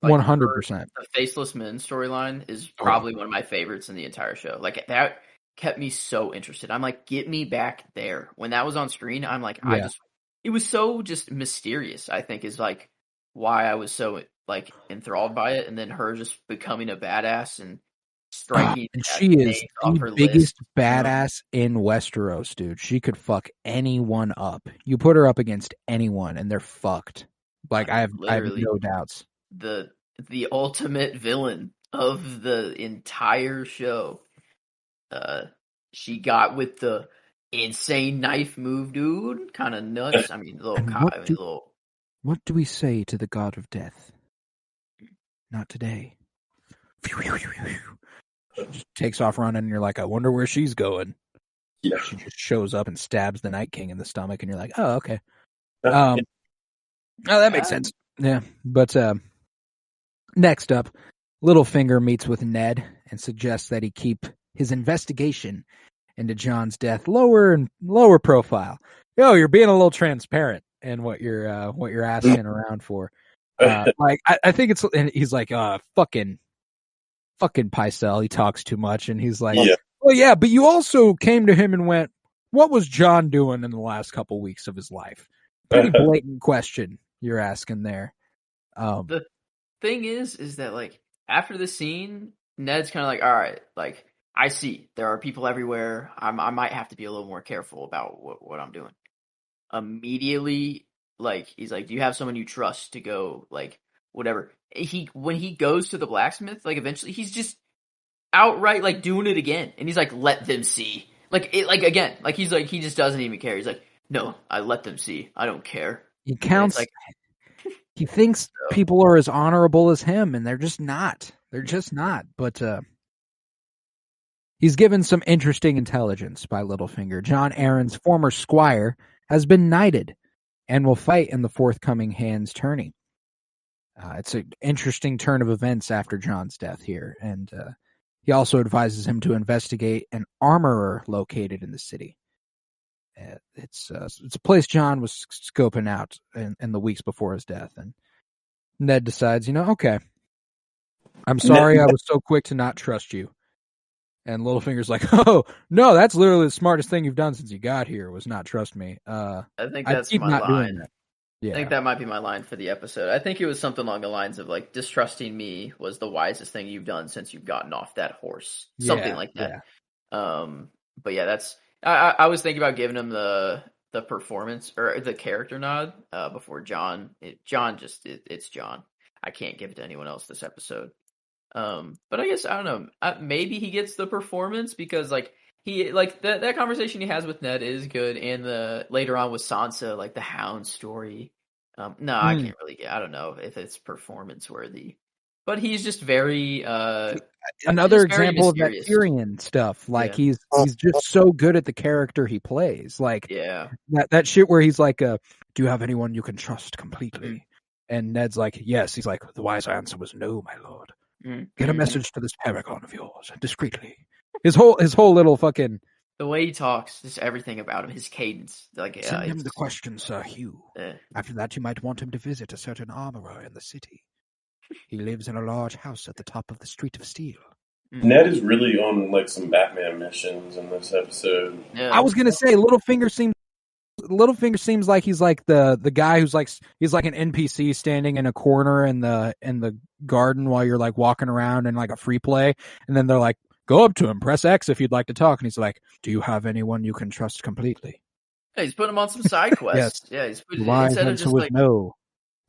Speaker 2: 100%.
Speaker 3: The Faceless Men storyline is probably one of my favorites in the entire show. Like, that kept me so interested. I'm like, get me back there. When that was on screen, I'm like, it was so just mysterious, I think, is like why I was so like enthralled by it. And then her just becoming a badass and striking.
Speaker 2: And she is the biggest badass in Westeros, dude. She could fuck anyone up. You put her up against anyone and they're fucked. Like, I have no doubts.
Speaker 3: The ultimate villain of the entire show. She got with the insane knife move, dude. Kind of nuts. I mean,
Speaker 2: what do we say to the god of death? Not today. Just takes off running, and you're like, I wonder where she's going.
Speaker 4: Yeah.
Speaker 2: She just shows up and stabs the Night King in the stomach, and you're like, oh, okay. Oh, that makes sense. Yeah, but next up, Littlefinger meets with Ned and suggests that he keep his investigation into Jon's death lower and lower profile. Yo, you're being a little transparent in what you're asking around for. Like, I think it's, and he's like, fucking Pycelle, he talks too much, and he's like, well, yeah, but you also came to him and went, what was Jon doing in the last couple weeks of his life? Pretty blatant question you're asking there.
Speaker 3: The thing is that, like, after the scene, Ned's kind of like, all right, like, I see there are people everywhere. I might have to be a little more careful about what I'm doing. Immediately, like, he's like, do you have someone you trust to go, like, whatever? When he goes to the blacksmith, like, eventually he's just outright, like, doing it again. And he's like, let them see. Again, like, he's like, he just doesn't even care. He's like, no, I let them see. I don't care.
Speaker 2: He counts, like, he thinks people are as honorable as him, and they're just not. They're just not. But, he's given some interesting intelligence by Littlefinger. Jon Arryn's former squire has been knighted and will fight in the forthcoming Hand's tourney. It's an interesting turn of events after Jon's death here, and he also advises him to investigate an armorer located in the city. It's a place Jon was scoping out in the weeks before his death, and Ned decides, okay, I'm sorry I was so quick to not trust you. And Littlefinger's like, oh, no, that's literally the smartest thing you've done since you got here, was not trust me.
Speaker 3: I think that's my line. Yeah. I think that might be my line for the episode. I think it was something along the lines of, like, distrusting me was the wisest thing you've done since you've gotten off that horse. Something like that. Yeah. But yeah, that's... I was thinking about giving him the performance, or the character nod, before Jon. It's Jon. I can't give it to anyone else this episode. But I guess, I don't know, maybe he gets the performance because, like, he, like, that conversation he has with Ned is good, and the later on with Sansa, like, the Hound story. I can't really get, I don't know if it's performance worthy, but he's just very,
Speaker 2: another example of that Tyrion stuff. Like, he's just so good at the character he plays. Like, that shit where he's like, do you have anyone you can trust completely? And Ned's like, yes. He's like, the wise answer was no, my lord. Get a message to this paragon of yours, discreetly. His whole little fucking...
Speaker 3: The way he talks, just everything about him, his cadence. Like,
Speaker 2: send him the question, Sir Hugh. After that, you might want him to visit a certain armorer in the city. He lives in a large house at the top of the Street of Steel.
Speaker 4: Ned is really on, like, some Batman missions in this episode.
Speaker 2: Yeah. I was gonna say, Littlefinger seems like he's like the guy who's like, he's like an NPC standing in a corner in the garden while you're, like, walking around in, like, a free play, and then they're like, go up to him, press X if you'd like to talk, and he's like, do you have anyone you can trust completely?
Speaker 3: Yeah, he's putting him on some side quests.
Speaker 2: Yes. Instead of just like, no,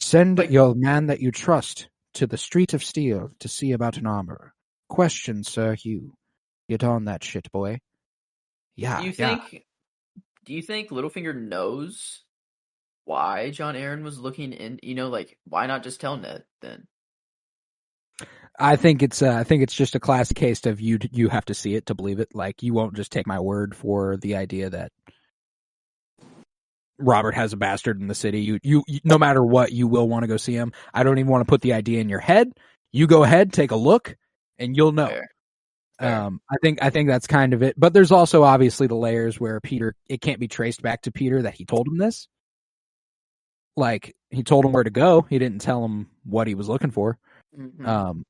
Speaker 2: send your man that you trust to the Street of Steel to see about an armorer. Question, Sir Hugh. Get on that shit, boy. Yeah.
Speaker 3: Do you think Littlefinger knows why Jon Arryn was looking in? Like, why not just tell Ned then?
Speaker 2: I think it's just a classic case of you have to see it to believe it. Like, you won't just take my word for the idea that Robert has a bastard in the city. You no matter what, you will want to go see him. I don't even want to put the idea in your head. You go ahead, take a look, and you'll know.
Speaker 3: Fair.
Speaker 2: I think that's kind of it. But there's also obviously the layers where Peter, it can't be traced back to Peter that he told him this. Like, he told him where to go. He didn't tell him what he was looking for.
Speaker 3: Mm-hmm.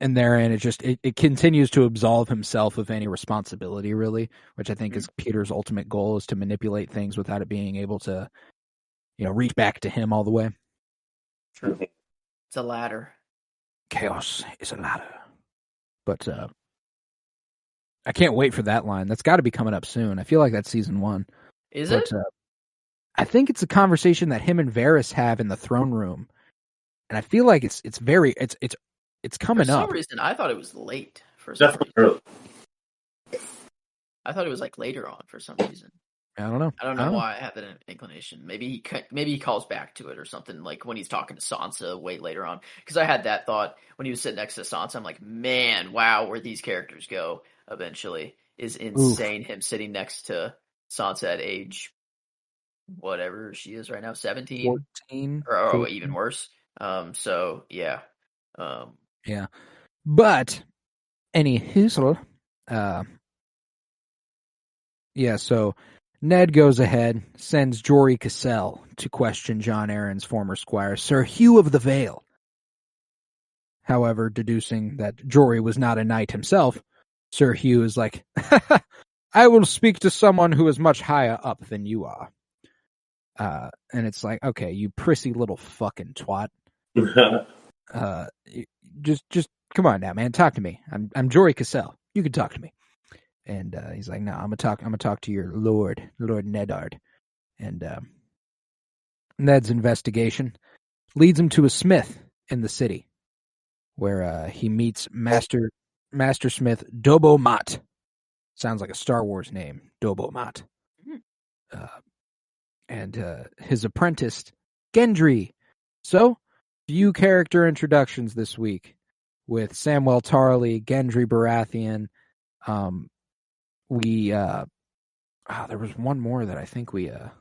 Speaker 2: And therein, it continues to absolve himself of any responsibility, really, which I think is Peter's ultimate goal, is to manipulate things without it being able to, reach back to him all the way.
Speaker 3: True. It's a ladder.
Speaker 2: Chaos is a ladder. But I can't wait for that line. That's got to be coming up soon. I feel like that's season 1.
Speaker 3: Is it?
Speaker 2: I think it's a conversation that him and Varys have in the throne room, and I feel like it's coming up.
Speaker 3: For some reason, I thought it was late. For some reason.
Speaker 4: Early.
Speaker 3: I thought it was like later on for some reason.
Speaker 2: I don't know.
Speaker 3: I don't know why I have that inclination. Maybe he calls back to it or something, like when he's talking to Sansa way later on. Because I had that thought when he was sitting next to Sansa. I'm like, man, wow, where these characters go eventually is insane. Oof. Him sitting next to Sansa at age whatever she is right now, 17,
Speaker 2: 14,
Speaker 3: or even worse. So yeah,
Speaker 2: yeah. But any hoozle, yeah. So Ned goes ahead, sends Jory Cassell to question Jon Arryn's former squire, Sir Hugh of the Vale. However, deducing that Jory was not a knight himself, Sir Hugh is like, I will speak to someone who is much higher up than you are. And it's like, okay, you prissy little fucking twat. Just come on now, man. Talk to me. I'm Jory Cassell. You can talk to me. And he's like, no, I'm gonna talk to your Lord Nedard. And Ned's investigation leads him to a smith in the city, where he meets Master Smith Dobo Mott. Sounds like a Star Wars name, Dobo Mott. And his apprentice, Gendry. So, few character introductions this week with Samwell Tarly, Gendry Baratheon. There was one more that I think I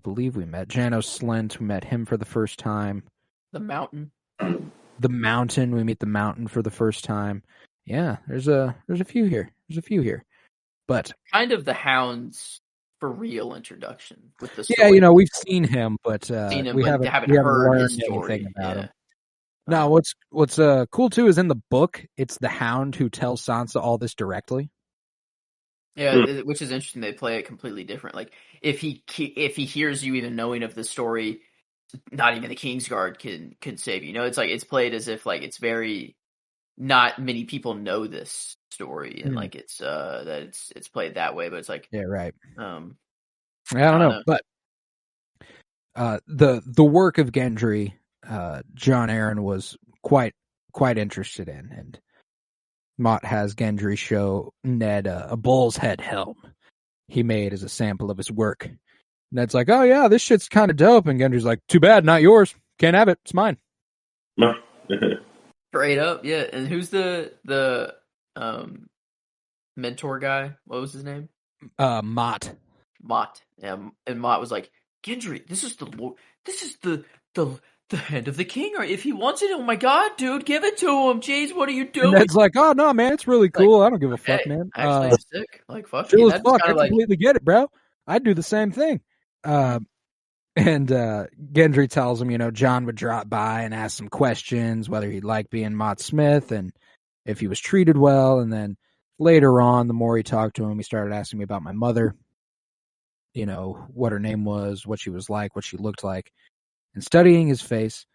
Speaker 2: believe we met. Janos Slynt, we met him for the first time.
Speaker 3: The Mountain.
Speaker 2: We meet the Mountain for the first time. Yeah, there's a few here. But
Speaker 3: kind of the Hound's for real introduction with the story.
Speaker 2: Yeah, we've seen him, but we haven't
Speaker 3: heard his
Speaker 2: learned
Speaker 3: story.
Speaker 2: anything about him. Now, what's cool too is in the book, it's the Hound who tells Sansa all this directly.
Speaker 3: Yeah, which is interesting. They play it completely different. Like if he hears you even knowing of the story, not even the Kingsguard can save you. It's like it's played as if like it's very not many people know this story, and like it's that it's played that way. But it's like,
Speaker 2: yeah, right.
Speaker 3: I
Speaker 2: don't know, but the work of Gendry, Jon Arryn was quite interested in, and Mott has Gendry show Ned a bull's head helm he made as a sample of his work. Ned's like, oh yeah, this shit's kind of dope, and Gendry's like, too bad, not yours. Can't have it. It's mine.
Speaker 3: Straight up, yeah. And who's the mentor guy? What was his name?
Speaker 2: Mott.
Speaker 3: Yeah, and Mott was like, Gendry, this is the hand of the king, or if he wants it, oh my god, dude, give it to him. Jeez, what are you doing?
Speaker 2: And Ned's like, oh no, man, it's really cool. I don't give a fuck, man.
Speaker 3: Actually, I'm sick. Like, fuck
Speaker 2: you.
Speaker 3: I
Speaker 2: completely get it, bro. I'd do the same thing. And Gendry tells him, John would drop by and ask some questions, whether he'd like being Mott Smith and if he was treated well. And then later on, the more he talked to him, he started asking me about my mother, what her name was, what she was like, what she looked like. And studying his face,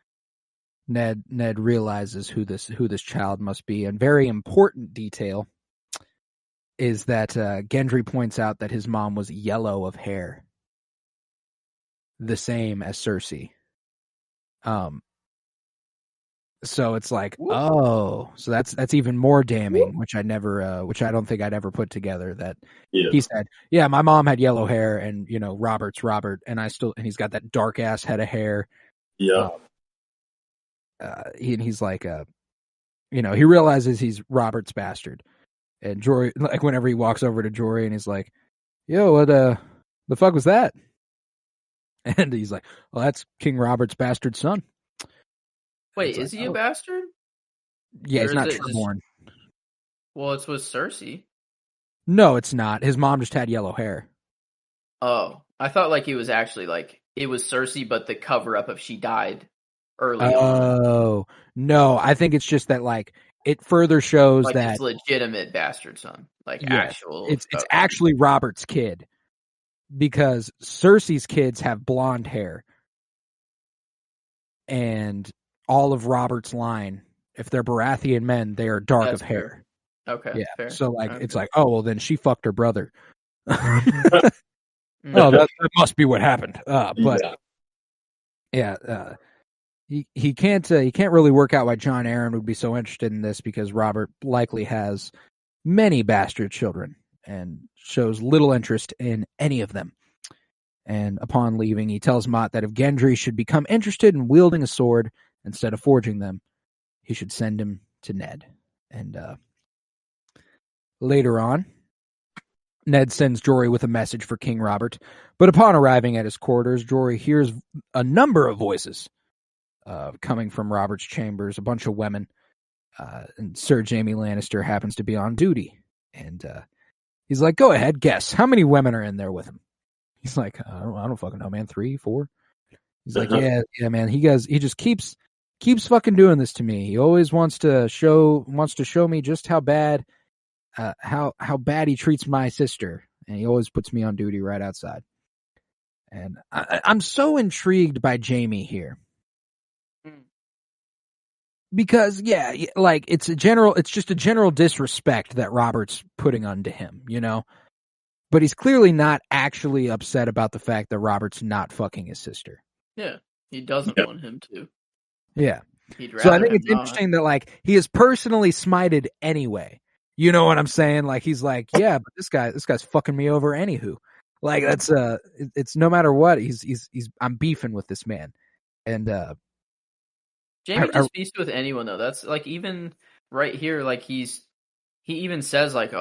Speaker 2: Ned realizes who this child must be. And very important detail is that Gendry points out that his mom was yellow of hair, the same as Cersei. So it's like, oh, so that's even more damning, which I don't think I'd ever put together. That he said, yeah, my mom had yellow hair, and Robert's Robert, and he's got that dark ass head of hair.
Speaker 4: Yeah.
Speaker 2: he's like, he realizes he's Robert's bastard. And Jory, like whenever he walks over to Jory and he's like, yo, what the fuck was that? And he's like, well, that's King Robert's bastard son.
Speaker 3: Wait, is he a bastard?
Speaker 2: Yeah,
Speaker 3: Or
Speaker 2: he's
Speaker 3: is
Speaker 2: not
Speaker 3: it
Speaker 2: trueborn.
Speaker 3: Well, it's with Cersei.
Speaker 2: No, it's not. His mom just had yellow hair.
Speaker 3: Oh, I thought like it was actually like it was Cersei, but the cover up of she died early on.
Speaker 2: Oh, no, I think it's just that like it further shows
Speaker 3: Like
Speaker 2: that
Speaker 3: his legitimate bastard son, like
Speaker 2: yeah,
Speaker 3: actual.
Speaker 2: it's actually Robert's kid because Cersei's kids have blonde hair, and all of Robert's line, if they're Baratheon men, they are dark of hair.
Speaker 3: Fair. Okay,
Speaker 2: yeah.
Speaker 3: fair.
Speaker 2: So like
Speaker 3: Okay.
Speaker 2: it's like, oh well, then she fucked her brother. Oh, that must be what happened. But he can't really work out why John Aaron would be so interested in this because Robert likely has many bastard children and shows little interest in any of them. And upon leaving, he tells Mott that if Gendry should become interested in wielding a sword instead of forging them, he should send him to Ned. And later on, Ned sends Jory with a message for King Robert, but upon arriving at his quarters, Jory hears a number of voices coming from Robert's chambers, a bunch of women, and Sir Jaime Lannister happens to be on duty. And he's like, go ahead, guess. How many women are in there with him? He's like, I don't fucking know, man. 3, 4? He's like, yeah, man. He just keeps fucking doing this to me. He always wants to show me just how bad he treats my sister, and he always puts me on duty right outside. And I'm so intrigued by Jaime here because like it's just a general disrespect that Robert's putting onto him, but he's clearly not actually upset about the fact that Robert's not fucking his sister.
Speaker 3: Yeah, he doesn't want him to.
Speaker 2: Yeah.
Speaker 3: So
Speaker 2: I think it's interesting that like he is personally smited anyway. You know what I'm saying? Like he's like, yeah, but this guy's fucking me over anywho. Like that's it's no matter what, I'm beefing with this man. And
Speaker 3: Jaime just beefs with anyone though. That's like even right here, like he even says like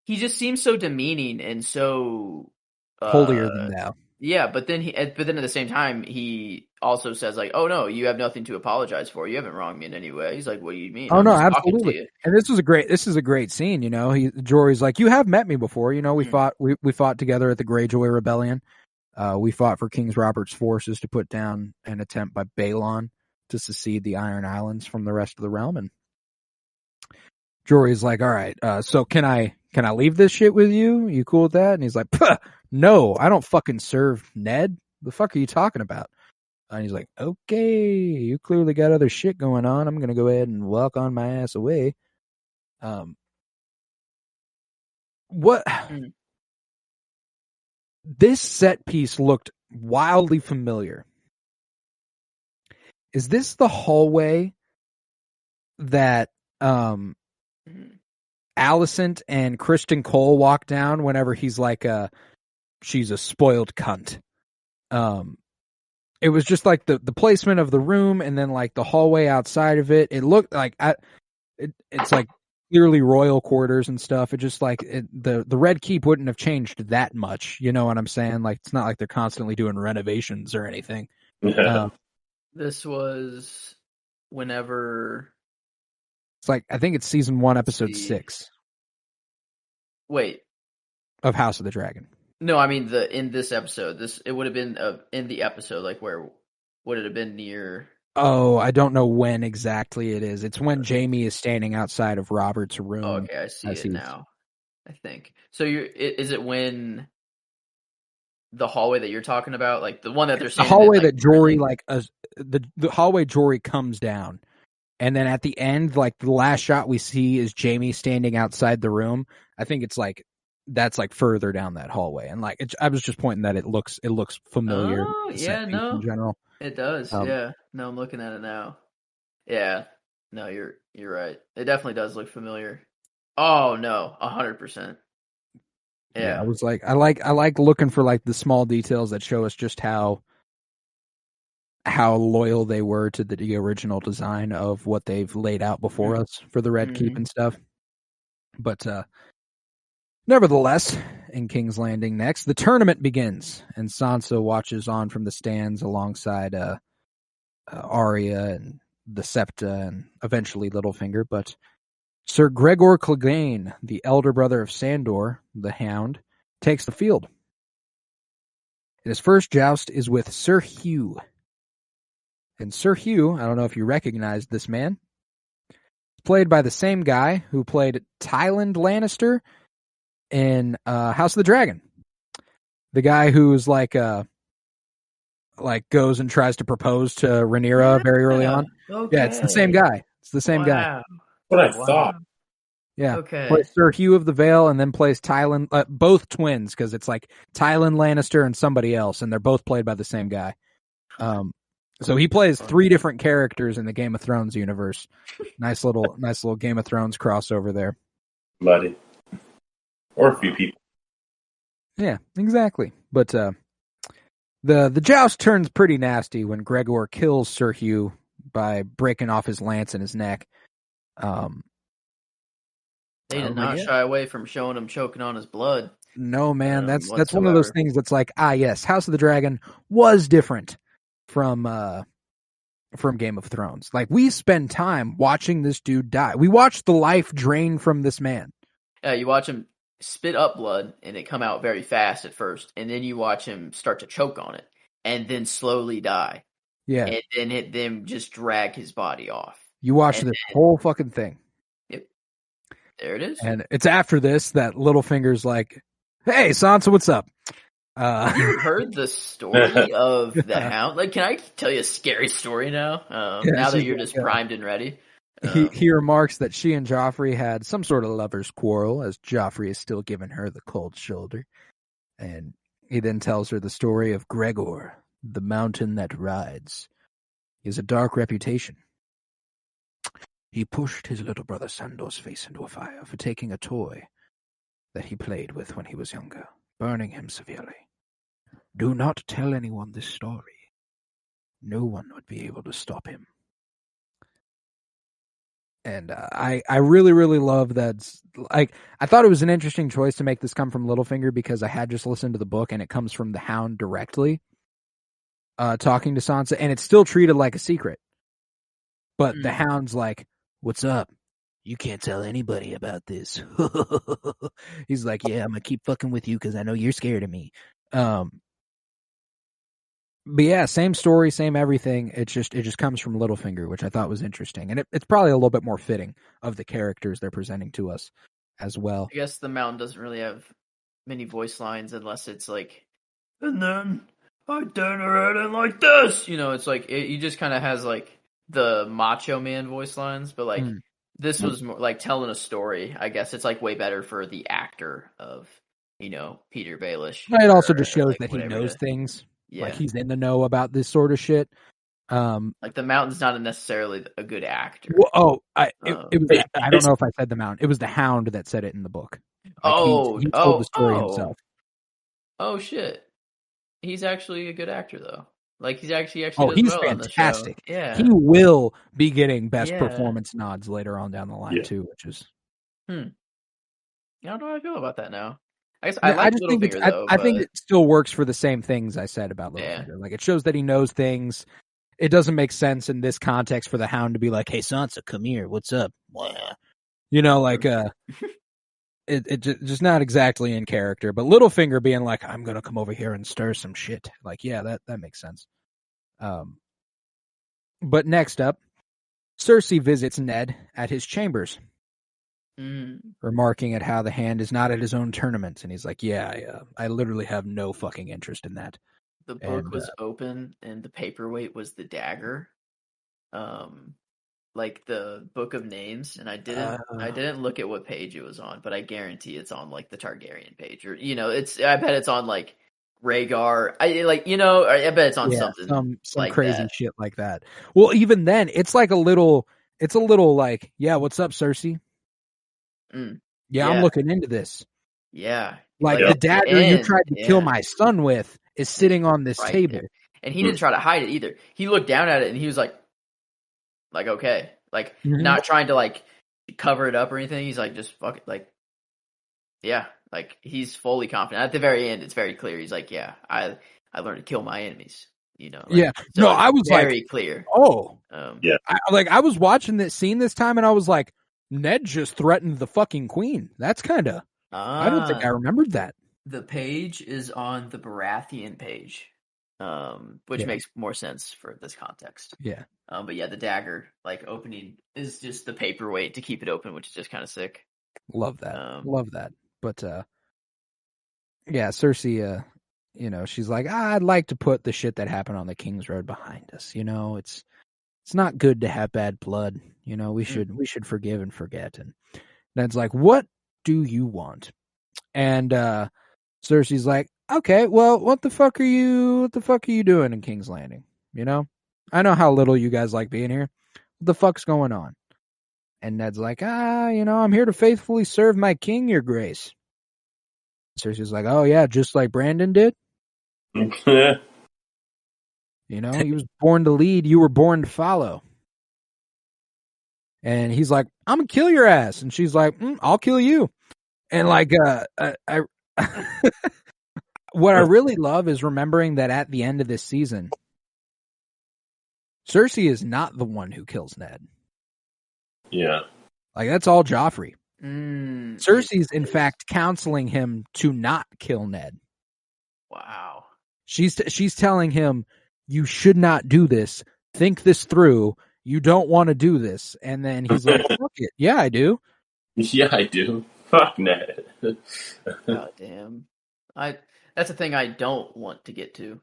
Speaker 3: he just seems so demeaning and so
Speaker 2: holier than thou.
Speaker 3: Yeah, but then at the same time he also says like, "Oh no, you have nothing to apologize for. You haven't wronged me in any way." He's like, "What do you mean?"
Speaker 2: Oh no, absolutely. And this is a great scene. Jory's like, "You have met me before. We fought together at the Greyjoy Rebellion. We fought for King Robert's forces to put down an attempt by Balon to secede the Iron Islands from the rest of the realm." And Jory's like, "All right, so can I leave this shit with you? You cool with that?" And he's like, "No, I don't fucking serve Ned. The fuck are you talking about?" And he's like, "Okay, you clearly got other shit going on. I'm gonna go ahead and walk on my ass away." What? This set piece looked wildly familiar. Is this the hallway that Alicent and Kristen Cole walk down whenever he's like she's a spoiled cunt? It was just like the placement of the room and then like the hallway outside of it. It looked like it's like clearly royal quarters and stuff. It just like the Red Keep wouldn't have changed that much. You know what I'm saying? Like it's not like they're constantly doing renovations or anything.
Speaker 3: This was whenever
Speaker 2: it's like I think it's season 1, episode 6.
Speaker 3: Wait,
Speaker 2: of House of the Dragon.
Speaker 3: No, I mean in this episode. It would have been in the episode. Like where would it have been near?
Speaker 2: Oh, I don't know when exactly it is. It's when Jaime is standing outside of Robert's room.
Speaker 3: Oh, okay, I see it now. I think so. Is it when the hallway that you're talking about, like the one that they're saying?
Speaker 2: The hallway that Jory the hallway Jory comes down, and then at the end, like the last shot we see is Jaime standing outside the room. I think it's like that's like further down that hallway, and like I was just pointing that it looks familiar.
Speaker 3: Oh yeah, no,
Speaker 2: in general
Speaker 3: it does. Yeah, no, I'm looking at it now. Yeah, no, you're right. It definitely does look familiar. Oh no, 100%.
Speaker 2: Yeah, I was like, I like looking for like the small details that show us just how how loyal they were to the original design of what they've laid out before us for the Red Keep and stuff. But nevertheless, in King's Landing next, the tournament begins, and Sansa watches on from the stands alongside Arya and the Septa and eventually Littlefinger. But Sir Gregor Clegane, the elder brother of Sandor, the Hound, takes the field. And his first joust is with Sir Hugh. And Sir Hugh, I don't know if you recognize this man, played by the same guy who played Tywin Lannister in House of the Dragon. The guy who's like goes and tries to propose to Rhaenyra very early on.
Speaker 3: Okay.
Speaker 2: Yeah, it's the same guy. It's the same guy.
Speaker 4: What I thought.
Speaker 2: Yeah.
Speaker 3: Okay.
Speaker 2: Plays Sir Hugh of the Vale and then plays Tywin, both twins, because it's like Tywin Lannister and somebody else, and they're both played by the same guy. So he plays 3 different characters in the Game of Thrones universe. Nice little Game of Thrones crossover there.
Speaker 4: Buddy. Or a few people.
Speaker 2: Yeah, exactly. But the joust turns pretty nasty when Gregor kills Sir Hugh by breaking off his lance in his neck.
Speaker 3: They did not shy away from showing him choking on his blood.
Speaker 2: No, man, that's one of those things that's like, yes, House of the Dragon was different from Game of Thrones. Like, we spend time watching this dude die. We watched the life drain from this man.
Speaker 3: Yeah, you watch him spit up blood, and it come out very fast at first, and then you watch him start to choke on it, and then slowly die.
Speaker 2: Yeah.
Speaker 3: And then just drag his body off.
Speaker 2: You watch this whole fucking thing.
Speaker 3: Yep. There it is.
Speaker 2: And it's after this that Littlefinger's like, hey, Sansa, what's up?
Speaker 3: You heard the story of the Hound? Like, can I tell you a scary story now? Now that you're just primed and ready.
Speaker 2: He remarks that she and Joffrey had some sort of lover's quarrel, as Joffrey is still giving her the cold shoulder. And he then tells her the story of Gregor, the mountain that rides. He has a dark reputation. He pushed his little brother Sandor's face into a fire for taking a toy that he played with when he was younger, burning him severely. Do not tell anyone this story. No one would be able to stop him. And I really, really love that. Like, I thought it was an interesting choice to make this come from Littlefinger because I had just listened to the book and it comes from the Hound directly talking to Sansa, and it's still treated like a secret. But the Hound's like, what's up? You can't tell anybody about this. He's like, yeah, I'm going to keep fucking with you because I know you're scared of me. But yeah, same story, same everything. It just comes from Littlefinger, which I thought was interesting. And it's probably a little bit more fitting of the characters they're presenting to us as well.
Speaker 3: I guess the Mountain doesn't really have many voice lines unless it's like, and then I turn around and like this. You know, it's like, he just kind of has like the Macho Man voice lines, but like this was more like telling a story. I guess it's like way better for the actor of, Peter Baelish.
Speaker 2: It also just shows that he knows things.
Speaker 3: Yeah.
Speaker 2: Like he's in the know about this sort of shit.
Speaker 3: Like the Mountain's not necessarily a good actor.
Speaker 2: Well, it was. I don't know if I said the Mountain. It was the Hound that said it in the book. Like he told the story himself.
Speaker 3: Oh shit! He's actually a good actor though. Like he's actually.
Speaker 2: Oh, he's
Speaker 3: well
Speaker 2: fantastic.
Speaker 3: Yeah,
Speaker 2: he will be getting best performance nods later on down the line too, which is.
Speaker 3: I don't know how I feel about that now. I think
Speaker 2: it still works for the same things I said about Littlefinger. Yeah. Like it shows that he knows things. It doesn't make sense in this context for the Hound to be like, "Hey, Sansa, come here. What's up?" It just not exactly in character. But Littlefinger being like, "I'm gonna come over here and stir some shit." Like, yeah, that makes sense. But next up, Cersei visits Ned at his chambers. Remarking at how the Hand is not at his own tournament, and he's like, "Yeah, I literally have no fucking interest in that."
Speaker 3: The book was open, and the paperweight was the dagger, like the Book of Names. And I didn't look at what page it was on, but I guarantee it's on like the Targaryen page, or I bet it's on like Rhaegar. I bet it's on something
Speaker 2: some
Speaker 3: like
Speaker 2: crazy
Speaker 3: that.
Speaker 2: Shit like that. Well, even then, it's like a little like, "Yeah, what's up, Cersei?" Yeah, I'm looking into this.
Speaker 3: Yeah.
Speaker 2: Like the dagger you tried to kill my son with is sitting on this table.
Speaker 3: and he didn't try to hide it either. He looked down at it and he was like okay, like not trying to like cover it up or anything. He's like, just fuck it, like, yeah, like he's fully confident. At the very end, it's very clear. He's like, yeah, I learned to kill my enemies. You know, like,
Speaker 2: yeah.
Speaker 3: so
Speaker 2: No, I was
Speaker 3: very
Speaker 2: like,
Speaker 3: clear.
Speaker 2: oh,
Speaker 4: Yeah.
Speaker 2: I was watching this scene this time, and I was like, Ned just threatened the fucking queen. That's kind of. I don't think I remembered that.
Speaker 3: The page is on the Baratheon page, which makes more sense for this context.
Speaker 2: Yeah.
Speaker 3: But yeah, the dagger like opening is just the paperweight to keep it open, which is just kind of sick.
Speaker 2: Love that. Love that. But yeah, Cersei, you know, she's like, I'd like to put the shit that happened on the King's Road behind us. You know, it's not good to have bad blood. You know, we should forgive and forget. And Ned's like, what do you want? And Cersei's like, okay, well, what the fuck are you doing in King's Landing? You know, I know how little you guys like being here. What the fuck's going on? And Ned's like, you know, I'm here to faithfully serve my king, your grace. Cersei's like, oh yeah, just like Brandon did. You know, he was born to lead, you were born to follow. And he's like, I'm gonna kill your ass. And she's like, I'll kill you. And like, what I really love is remembering that at the end of this season, Cersei is not the one who kills Ned.
Speaker 4: Yeah.
Speaker 2: Like, that's all Joffrey. Cersei's, in fact, counseling him to not kill Ned.
Speaker 3: Wow.
Speaker 2: She's telling him, you should not do this. Think this through. You don't want to do this. And then he's like, fuck it. Yeah, I do.
Speaker 4: Yeah, I do. Fuck Ned.
Speaker 3: God damn. That's a thing I don't want to get to.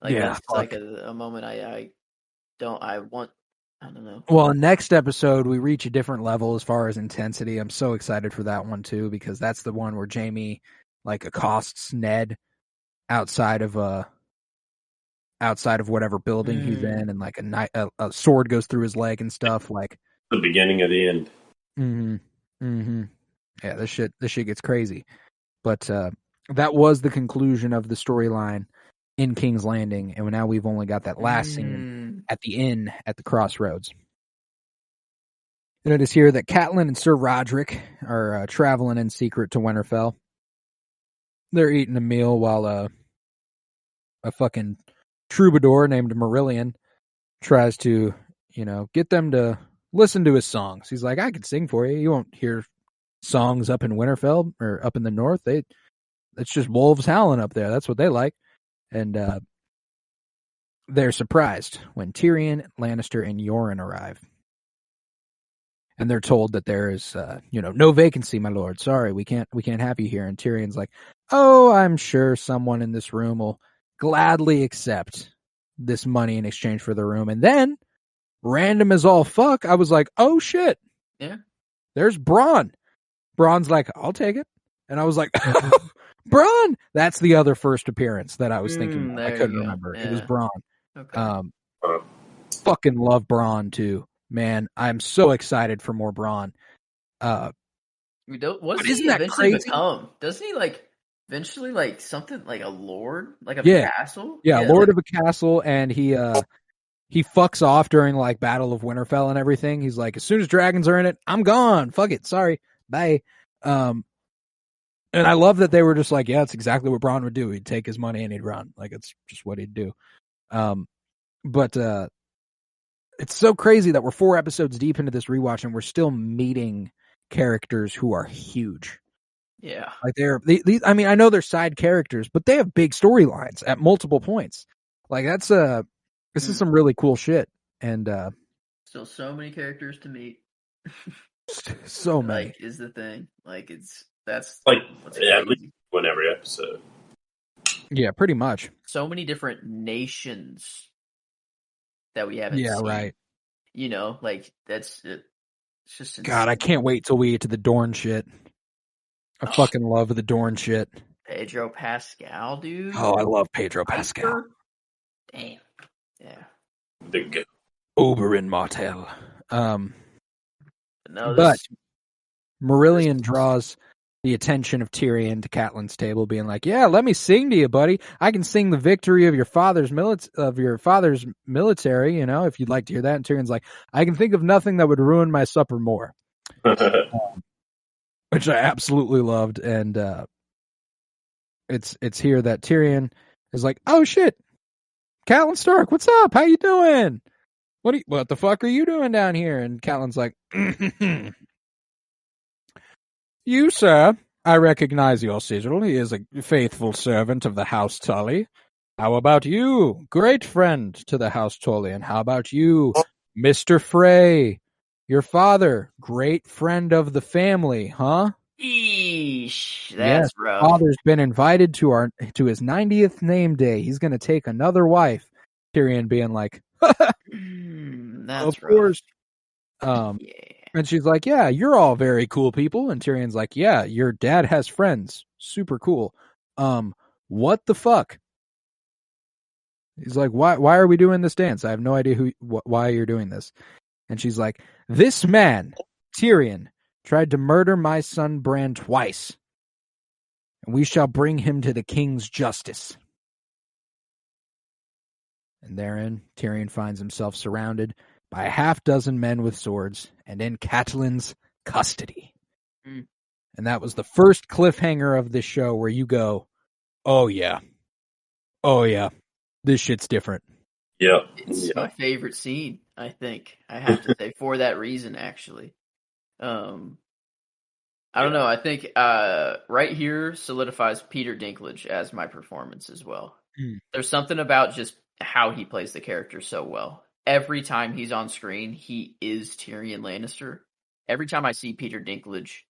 Speaker 3: Like,
Speaker 2: Yeah,
Speaker 3: that's like a moment I don't know.
Speaker 2: Well, next episode, we reach a different level as far as intensity. I'm so excited for that one, too, because that's the one where Jaime, like, accosts Ned outside of whatever building he's in, and, like, a sword goes through his leg and stuff. Like,
Speaker 4: the beginning of the end.
Speaker 2: Yeah, this shit gets crazy. But that was the conclusion of the storyline in King's Landing, and now we've only got that last scene at the inn at the crossroads. And it is here that Catelyn and Sir Roderick are traveling in secret to Winterfell. They're eating a meal while a fucking troubadour named Marillion tries to, you know, get them to listen to his songs. He's like, I can sing for you. You won't hear songs up in Winterfell or up in the north. It's just wolves howling up there. That's what they like. And they're surprised when Tyrion, Lannister, and Yoren arrive. And they're told that there is, no vacancy, my lord. Sorry, we can't have you here. And Tyrion's like, oh, I'm sure someone in this room will gladly accept this money in exchange for the room. And then, random as all fuck, I was like, oh shit.
Speaker 3: Yeah.
Speaker 2: There's Bronn. Bronn's like, I'll take it. And I was like, Bronn! That's the other first appearance that I was thinking. I couldn't remember. Yeah. It was Bronn. Okay. Fucking love Bronn too. Man, I'm so excited for more Bronn.
Speaker 3: What does he eventually become? Doesn't he eventually something like a lord, like a castle?
Speaker 2: Yeah, lord of a castle, and he fucks off during like Battle of Winterfell and everything. He's like, as soon as dragons are in it, I'm gone. Fuck it. Sorry. Bye. And I love that they were just like, yeah, it's exactly what Bronn would do. He'd take his money and he'd run. Like, it's just what he'd do. But it's so crazy that we're 4 episodes deep into this rewatch and we're still meeting characters who are huge.
Speaker 3: Yeah.
Speaker 2: Like I mean, I know they're side characters, but they have big storylines at multiple points. Like this is some really cool shit. And
Speaker 3: still so many characters to meet.
Speaker 2: So many.
Speaker 3: Like, is the thing. Like, that's
Speaker 4: like, at least one every episode.
Speaker 2: Yeah, pretty much.
Speaker 3: So many different nations that we haven't seen.
Speaker 2: Yeah, right.
Speaker 3: You know, like, that's it. It's just insane.
Speaker 2: God, I can't wait till we get to the Dorne shit. I fucking love the Dorne shit.
Speaker 3: Pedro Pascal, dude.
Speaker 2: Oh, I love Pedro Pascal.
Speaker 3: Damn. Yeah.
Speaker 4: The go.
Speaker 2: Oberyn Martell. But Marillion draws the attention of Tyrion to Catelyn's table, being like, "Yeah, let me sing to you, buddy. I can sing the victory of your father's military. You know, if you'd like to hear that." And Tyrion's like, "I can think of nothing that would ruin my supper more," which I absolutely loved. And it's here that Tyrion is like, "Oh shit, Catelyn Stark, what's up? How you doing? What the fuck are you doing down here?" And Catelyn's like, "You, sir, I recognize your sigil. He is a faithful servant of the House Tully. How about you, great friend to the House Tully? And how about you, Mr. Frey, your father, great friend of the family, huh?"
Speaker 3: Eesh, that's rough.
Speaker 2: Father's been invited to his 90th name day. He's going to take another wife. Tyrion being like,
Speaker 3: that's
Speaker 2: of
Speaker 3: rough.
Speaker 2: course.
Speaker 3: Yeah.
Speaker 2: And she's like, "Yeah, you're all very cool people." And Tyrion's like, "Yeah, your dad has friends. Super cool. What the fuck?" He's like, why are we doing this dance? I have no idea why you're doing this. And she's like, "This man, Tyrion, tried to murder my son Bran twice, and we shall bring him to the king's justice." And therein, Tyrion finds himself surrounded by a half dozen men with swords and in Catelyn's custody.
Speaker 3: Mm.
Speaker 2: And that was the first cliffhanger of this show where you go, oh yeah, this shit's different.
Speaker 4: Yeah.
Speaker 3: It's my favorite scene, I think. I have to say, for that reason, actually. I don't know. I think right here solidifies Peter Dinklage as my performance as well. There's something about just how he plays the character so well. Every time he's on screen, he is Tyrion Lannister. Every time I see Peter Dinklage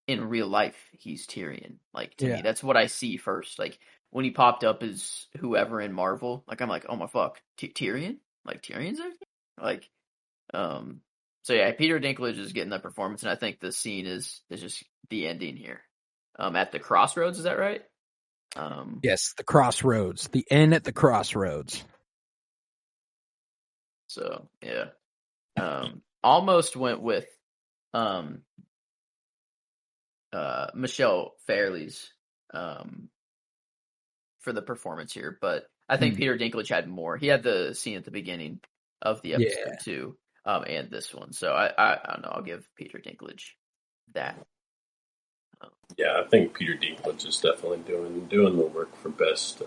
Speaker 3: in real life, he's Tyrion. Like, to me, that's what I see first. Like, when he popped up as whoever in Marvel, like, I'm like, oh my fuck, Tyrion? Like, Tyrion's acting? Like, so yeah, Peter Dinklage is getting that performance, and I think the scene is just the ending here. At the crossroads, is that right?
Speaker 2: Yes, the crossroads. The inn at the crossroads.
Speaker 3: So yeah. Almost went with Michelle Fairley's for the performance here, but I think Peter Dinklage had more. He had the scene at the beginning of the episode too, and this one. So I don't know. I'll give Peter Dinklage that.
Speaker 4: Yeah, I think Peter Dinklage is definitely doing the work for best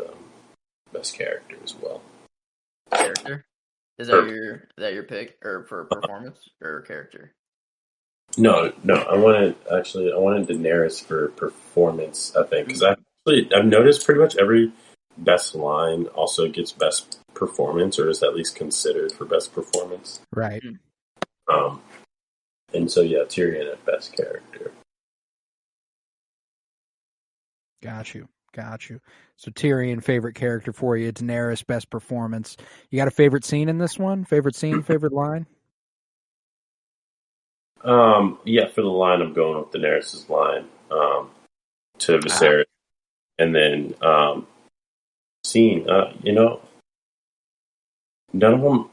Speaker 4: character as well.
Speaker 3: Character? Is that your pick, or for performance or character?
Speaker 4: No. I wanted Daenerys for performance. I think because I've noticed pretty much every best line also gets best performance, or is at least considered for best performance.
Speaker 2: Right.
Speaker 4: And so yeah, Tyrion at best character.
Speaker 2: Got you. So Tyrion, favorite character for you. Daenerys, best performance. You got a favorite scene in this one? Favorite scene, favorite line?
Speaker 4: Yeah, for the line, I'm going with Daenerys' line to Viserys, and then scene. None of them.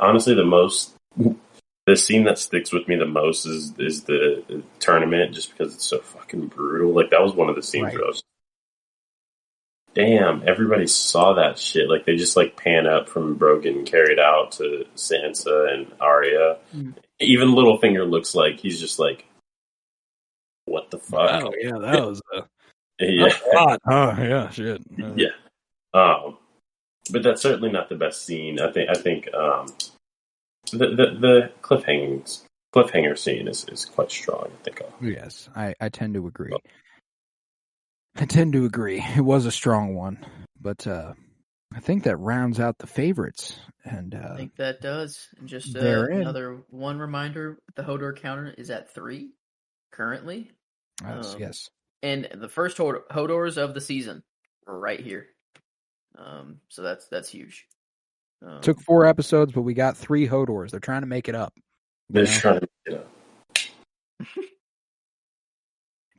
Speaker 4: Honestly, the scene that sticks with me the most is the tournament, just because it's so fucking brutal. Like, that was one of the scenes where I was, damn, everybody saw that shit. Like, they just like pan up from Bro getting carried out to Sansa and Arya. Even Littlefinger looks like he's just like, what the fuck?
Speaker 2: Oh yeah, that was
Speaker 4: hot.
Speaker 2: Oh yeah, shit.
Speaker 4: Yeah. But that's certainly not the best scene. I think the cliffhanger scene is quite strong, I think.
Speaker 2: Yes, I tend to agree. It was a strong one, but I think that rounds out the favorites. And
Speaker 3: I think that does. And just another one reminder: the Hodor counter is at 3 currently.
Speaker 2: Yes.
Speaker 3: And the first Hodors of the season are right here. So that's huge.
Speaker 2: Took 4 episodes, but we got 3 Hodors. They're trying to make it up.
Speaker 4: They're trying to make it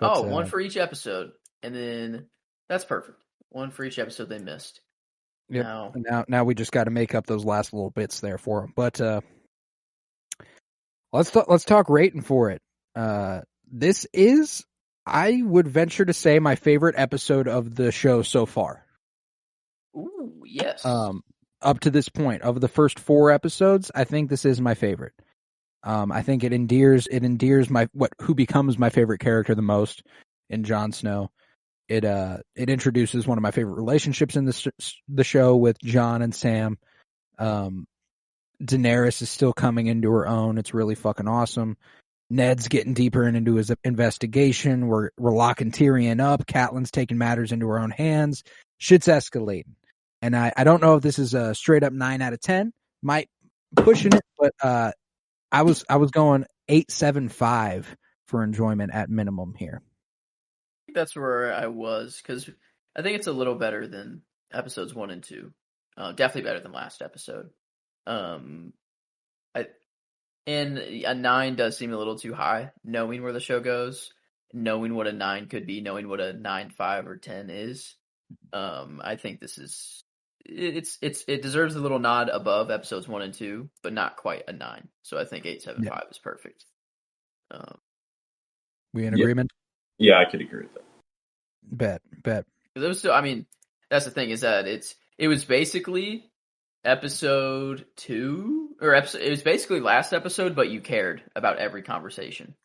Speaker 4: up.
Speaker 3: One for each episode, and then that's perfect. One for each episode they missed.
Speaker 2: Yep. Now we just got to make up those last little bits there for them. But let's talk rating for it. This is, I would venture to say, my favorite episode of the show so far.
Speaker 3: Ooh, yes.
Speaker 2: Up to this point, of the first 4 episodes, I think this is my favorite. I think it endears who becomes my favorite character the most in Jon Snow. It introduces one of my favorite relationships in the show with Jon and Sam. Daenerys is still coming into her own. It's really fucking awesome. Ned's getting deeper into his investigation. We're locking Tyrion up. Catelyn's taking matters into her own hands. Shit's escalating. And I don't know if this is a straight up 9 out of 10. Might pushing it, but I was going 8.75 for enjoyment at minimum here.
Speaker 3: I think that's where I was, because I think it's a little better than episodes 1 and 2. Definitely better than last episode. And a 9 does seem a little too high, knowing where the show goes, knowing what a 9 could be, knowing what a 9.5 or 10 is. I think this is it deserves a little nod above episodes 1 and 2, but not quite a 9. So I think 8.75 is perfect.
Speaker 2: We in agreement?
Speaker 4: Yeah, I could agree with that.
Speaker 2: Bet.
Speaker 3: It was still, I mean, that's the thing, is that it was basically episode 2, or it was basically last episode, but you cared about every conversation.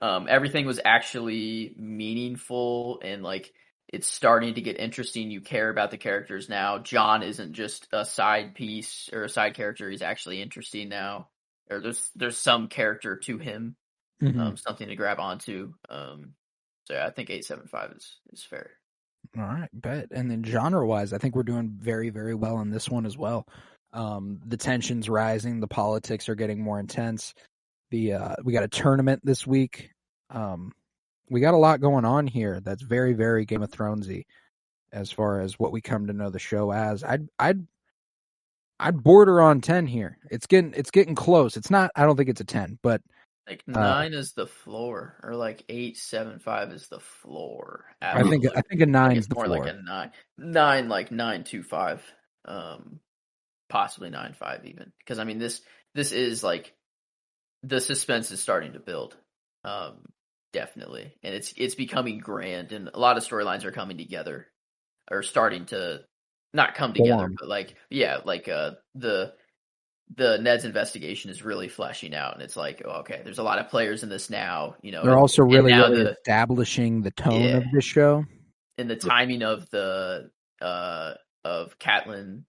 Speaker 3: Everything was actually meaningful, and like it's starting to get interesting. You care about the characters now. Jon isn't just a side piece or a side character. He's actually interesting now. Or there's some character to him, something to grab onto. So yeah, I think 8.75 is fair.
Speaker 2: All right, bet. And then genre-wise, I think we're doing very, very well in this one as well. The tension's rising. The politics are getting more intense. We got a tournament this week. We got a lot going on here that's very, very Game of Thronesy as far as what we come to know the show as. I'd border on 10 here. It's getting close. It's not. I don't think it's a 10, but
Speaker 3: like 9 is the floor, or like 8.75 is the floor.
Speaker 2: I think a 9 is the
Speaker 3: more
Speaker 2: floor.
Speaker 3: like a 9, like 9.25, possibly 9.5 even. Because I mean, this is like the suspense is starting to build, definitely, and it's becoming grand, and a lot of storylines are coming together, or starting to not come together, but like the Ned's investigation is really fleshing out, and it's like, oh, okay, there's a lot of players in this now. You know,
Speaker 2: they're also really
Speaker 3: establishing
Speaker 2: the tone of the show,
Speaker 3: and the timing of of Catelyn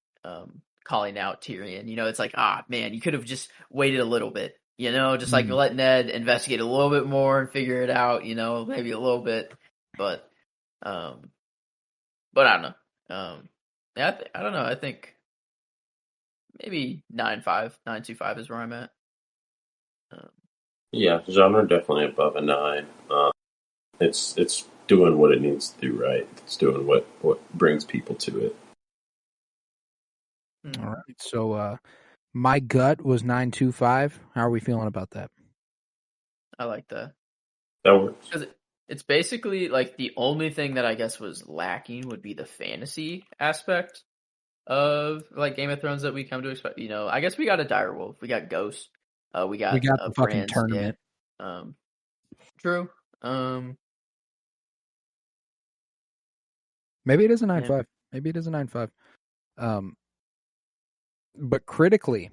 Speaker 3: calling out Tyrion. You know, it's like, man, you could have just waited a little bit. You know, just like let Ned investigate a little bit more and figure it out. You know, maybe a little bit, but I don't know. Yeah, I don't know. I think maybe 9.5, 9.25 is where I'm at.
Speaker 4: Yeah, genre definitely above a 9. It's doing what it needs to do right. It's doing what brings people to it.
Speaker 2: All right. So my gut was 9.25. How are we feeling about that?
Speaker 3: I like that.
Speaker 4: That works.
Speaker 3: Because it's basically like the only thing that I guess was lacking would be the fantasy aspect of like Game of Thrones that we come to expect. You know, I guess we got a direwolf, we got ghosts, we got
Speaker 2: the fucking tournament.
Speaker 3: Yeah. True.
Speaker 2: Maybe it is a 9.5. Maybe it is a 9.5. But critically,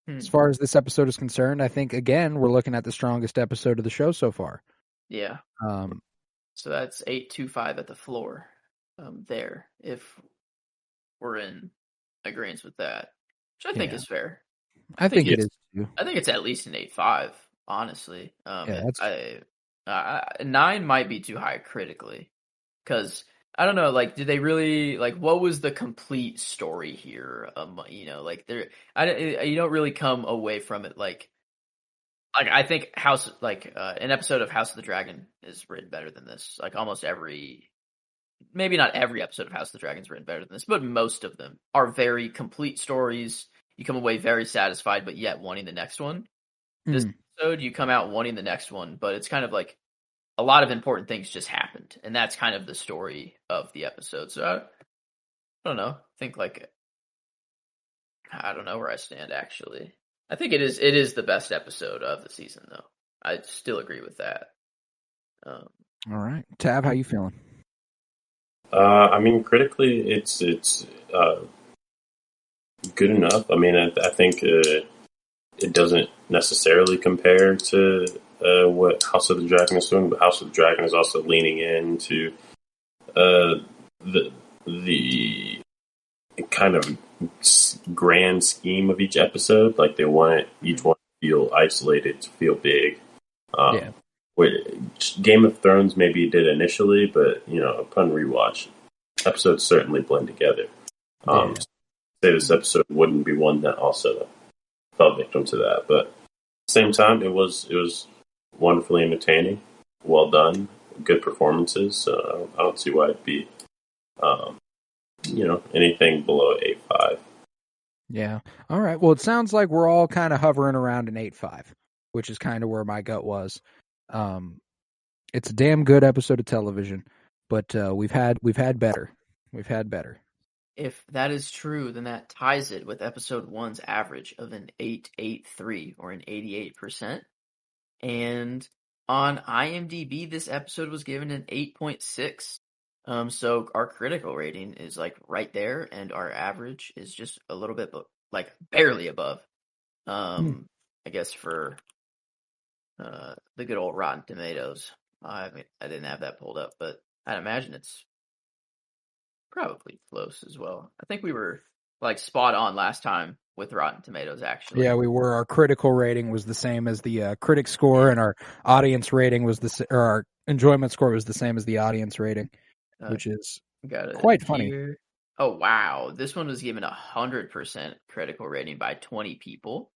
Speaker 2: as far as this episode is concerned, I think again we're looking at the strongest episode of the show so far.
Speaker 3: Yeah. So that's 8.25 at the floor. There, if we're in agreement with that, which I think is fair.
Speaker 2: I think it is too.
Speaker 3: I think it's at least an 8.5, honestly. 9 might be too high critically, because I don't know, like, did they really, like, what was the complete story here? You know, like, you don't really come away from it, like I think an episode of House of the Dragon is written better than this. Like, almost maybe not every episode of House of the Dragon is written better than this, but most of them are very complete stories. You come away very satisfied, but yet wanting the next one. This episode, you come out wanting the next one, but it's kind of like a lot of important things just happened, and that's kind of the story of the episode. So I don't know. I don't know where I stand, actually. I think it is the best episode of the season, though. I still agree with that. Um,
Speaker 2: All right, Tav, how you feeling?
Speaker 4: I mean, critically, it's good enough. I mean, I think it doesn't necessarily compare to what House of the Dragon is doing, but House of the Dragon is also leaning into the kind of grand scheme of each episode. Like they want each one to feel isolated, to feel big.
Speaker 2: Yeah.
Speaker 4: Which Game of Thrones maybe did initially, but upon rewatch, episodes certainly blend together. Say this episode wouldn't be one that also fell victim to that, but at the same time, it was wonderfully entertaining, well done, good performances. So I don't see why it'd be anything below 8.5.
Speaker 2: Yeah. All right. Well, it sounds like we're all kind of hovering around an 8.5, which is kind of where my gut was. It's a damn good episode of television, but we've had better. We've had better.
Speaker 3: If that is true, then that ties it with episode 1's average of an 8.83 or an 88%. And on IMDb, this episode was given an 8.6. So our critical rating is like right there, and our average is just a little bit, like barely above. I guess for the good old Rotten Tomatoes. I didn't have that pulled up, but I'd imagine it's probably close as well. I think we were like spot on last time with Rotten Tomatoes, actually.
Speaker 2: Yeah, we were. Our critical rating was the same as the critic score, and our audience rating was or our enjoyment score was the same as the audience rating, which is quite funny.
Speaker 3: Oh wow, this one was given 100% critical rating by 20 people,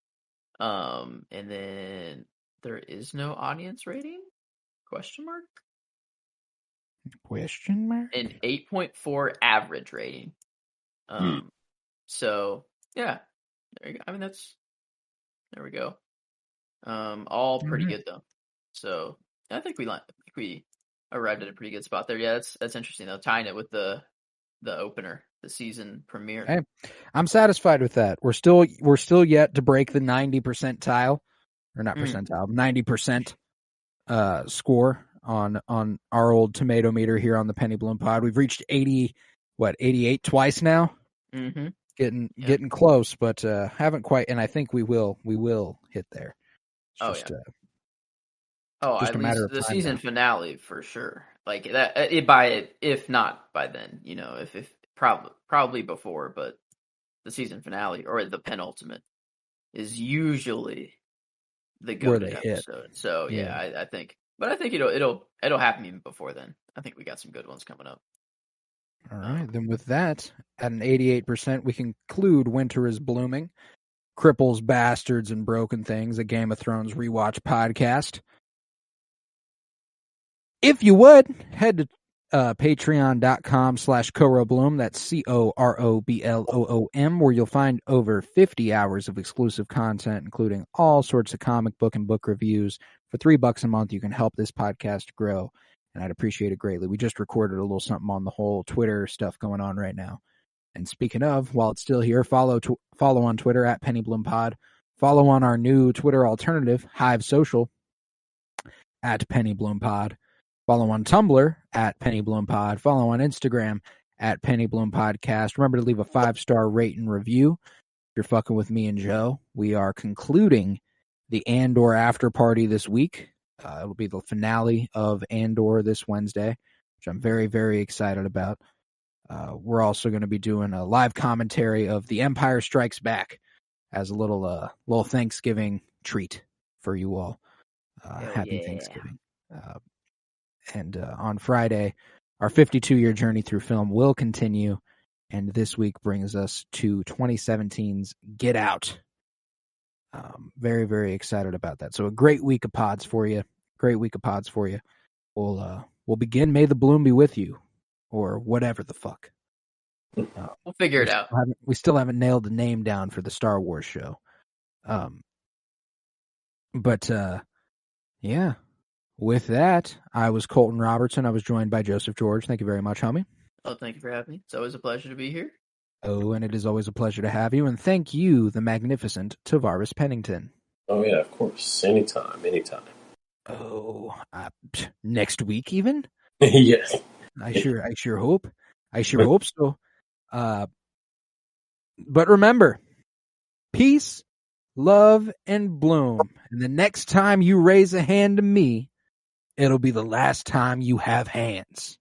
Speaker 3: and then there is no audience rating? Question mark?
Speaker 2: Question mark?
Speaker 3: An 8.4 average rating. So yeah, there you go. I mean there we go. All pretty good though. So I think we arrived at a pretty good spot there. Yeah, that's interesting though, tying it with the opener, the season premiere.
Speaker 2: Hey, I'm satisfied with that. We're still yet to break the 90 percentile, or not percentile, 90% score on our old tomato meter here on the Penny Bloom Pod. We've reached 88 twice now.
Speaker 3: Mm-hmm.
Speaker 2: Getting close, but haven't quite. And I think we will hit there. It's just
Speaker 3: at
Speaker 2: a matter of
Speaker 3: the
Speaker 2: time
Speaker 3: season
Speaker 2: now.
Speaker 3: Finale for sure. Like that, if not by then, if probably before, but the season finale or the penultimate is usually the go-to episode. So yeah, I think it'll happen even before then. I think we got some good ones coming up.
Speaker 2: All right, then with that, at an 88%, we conclude Winter is Blooming, Cripples, Bastards, and Broken Things, a Game of Thrones rewatch podcast. If you would, head to patreon.com/CoroBloom, that's COROBLOOM, where you'll find over 50 hours of exclusive content, including all sorts of comic book and book reviews. For $3 a month, you can help this podcast grow, and I'd appreciate it greatly. We just recorded a little something on the whole Twitter stuff going on right now. And speaking of, while it's still here, follow on Twitter at PennyBloomPod. Follow on our new Twitter alternative, Hive Social, at PennyBloomPod. Follow on Tumblr at PennyBloomPod. Follow on Instagram at PennyBloomPodcast. Remember to leave a 5-star rate and review. If you're fucking with me and Joe, we are concluding the Andor after party this week. It'll be the finale of Andor this Wednesday, which I'm very, very excited about. We're also going to be doing a live commentary of The Empire Strikes Back as a little Thanksgiving treat for you all. Happy Thanksgiving. And on Friday, our 52-year journey through film will continue, and this week brings us to 2017's Get Out. Very, very excited about that. So a great week of pods for you. We'll begin May the Bloom be with you, or whatever the fuck.
Speaker 3: We'll figure it out.
Speaker 2: We still haven't nailed the name down for the Star Wars show. Yeah. With that, I was Colton Robertson. I was joined by Joseph George. Thank you very much, homie.
Speaker 3: Oh, thank you for having me. It's always a pleasure to be here.
Speaker 2: Oh, and it is always a pleasure to have you. And thank you, the magnificent Tavarus Pennington.
Speaker 4: Oh, yeah, of course. Anytime.
Speaker 2: Next week even.
Speaker 4: Yes.
Speaker 2: I sure hope so. But remember, peace, love, and bloom. And the next time you raise a hand to me, it'll be the last time you have hands.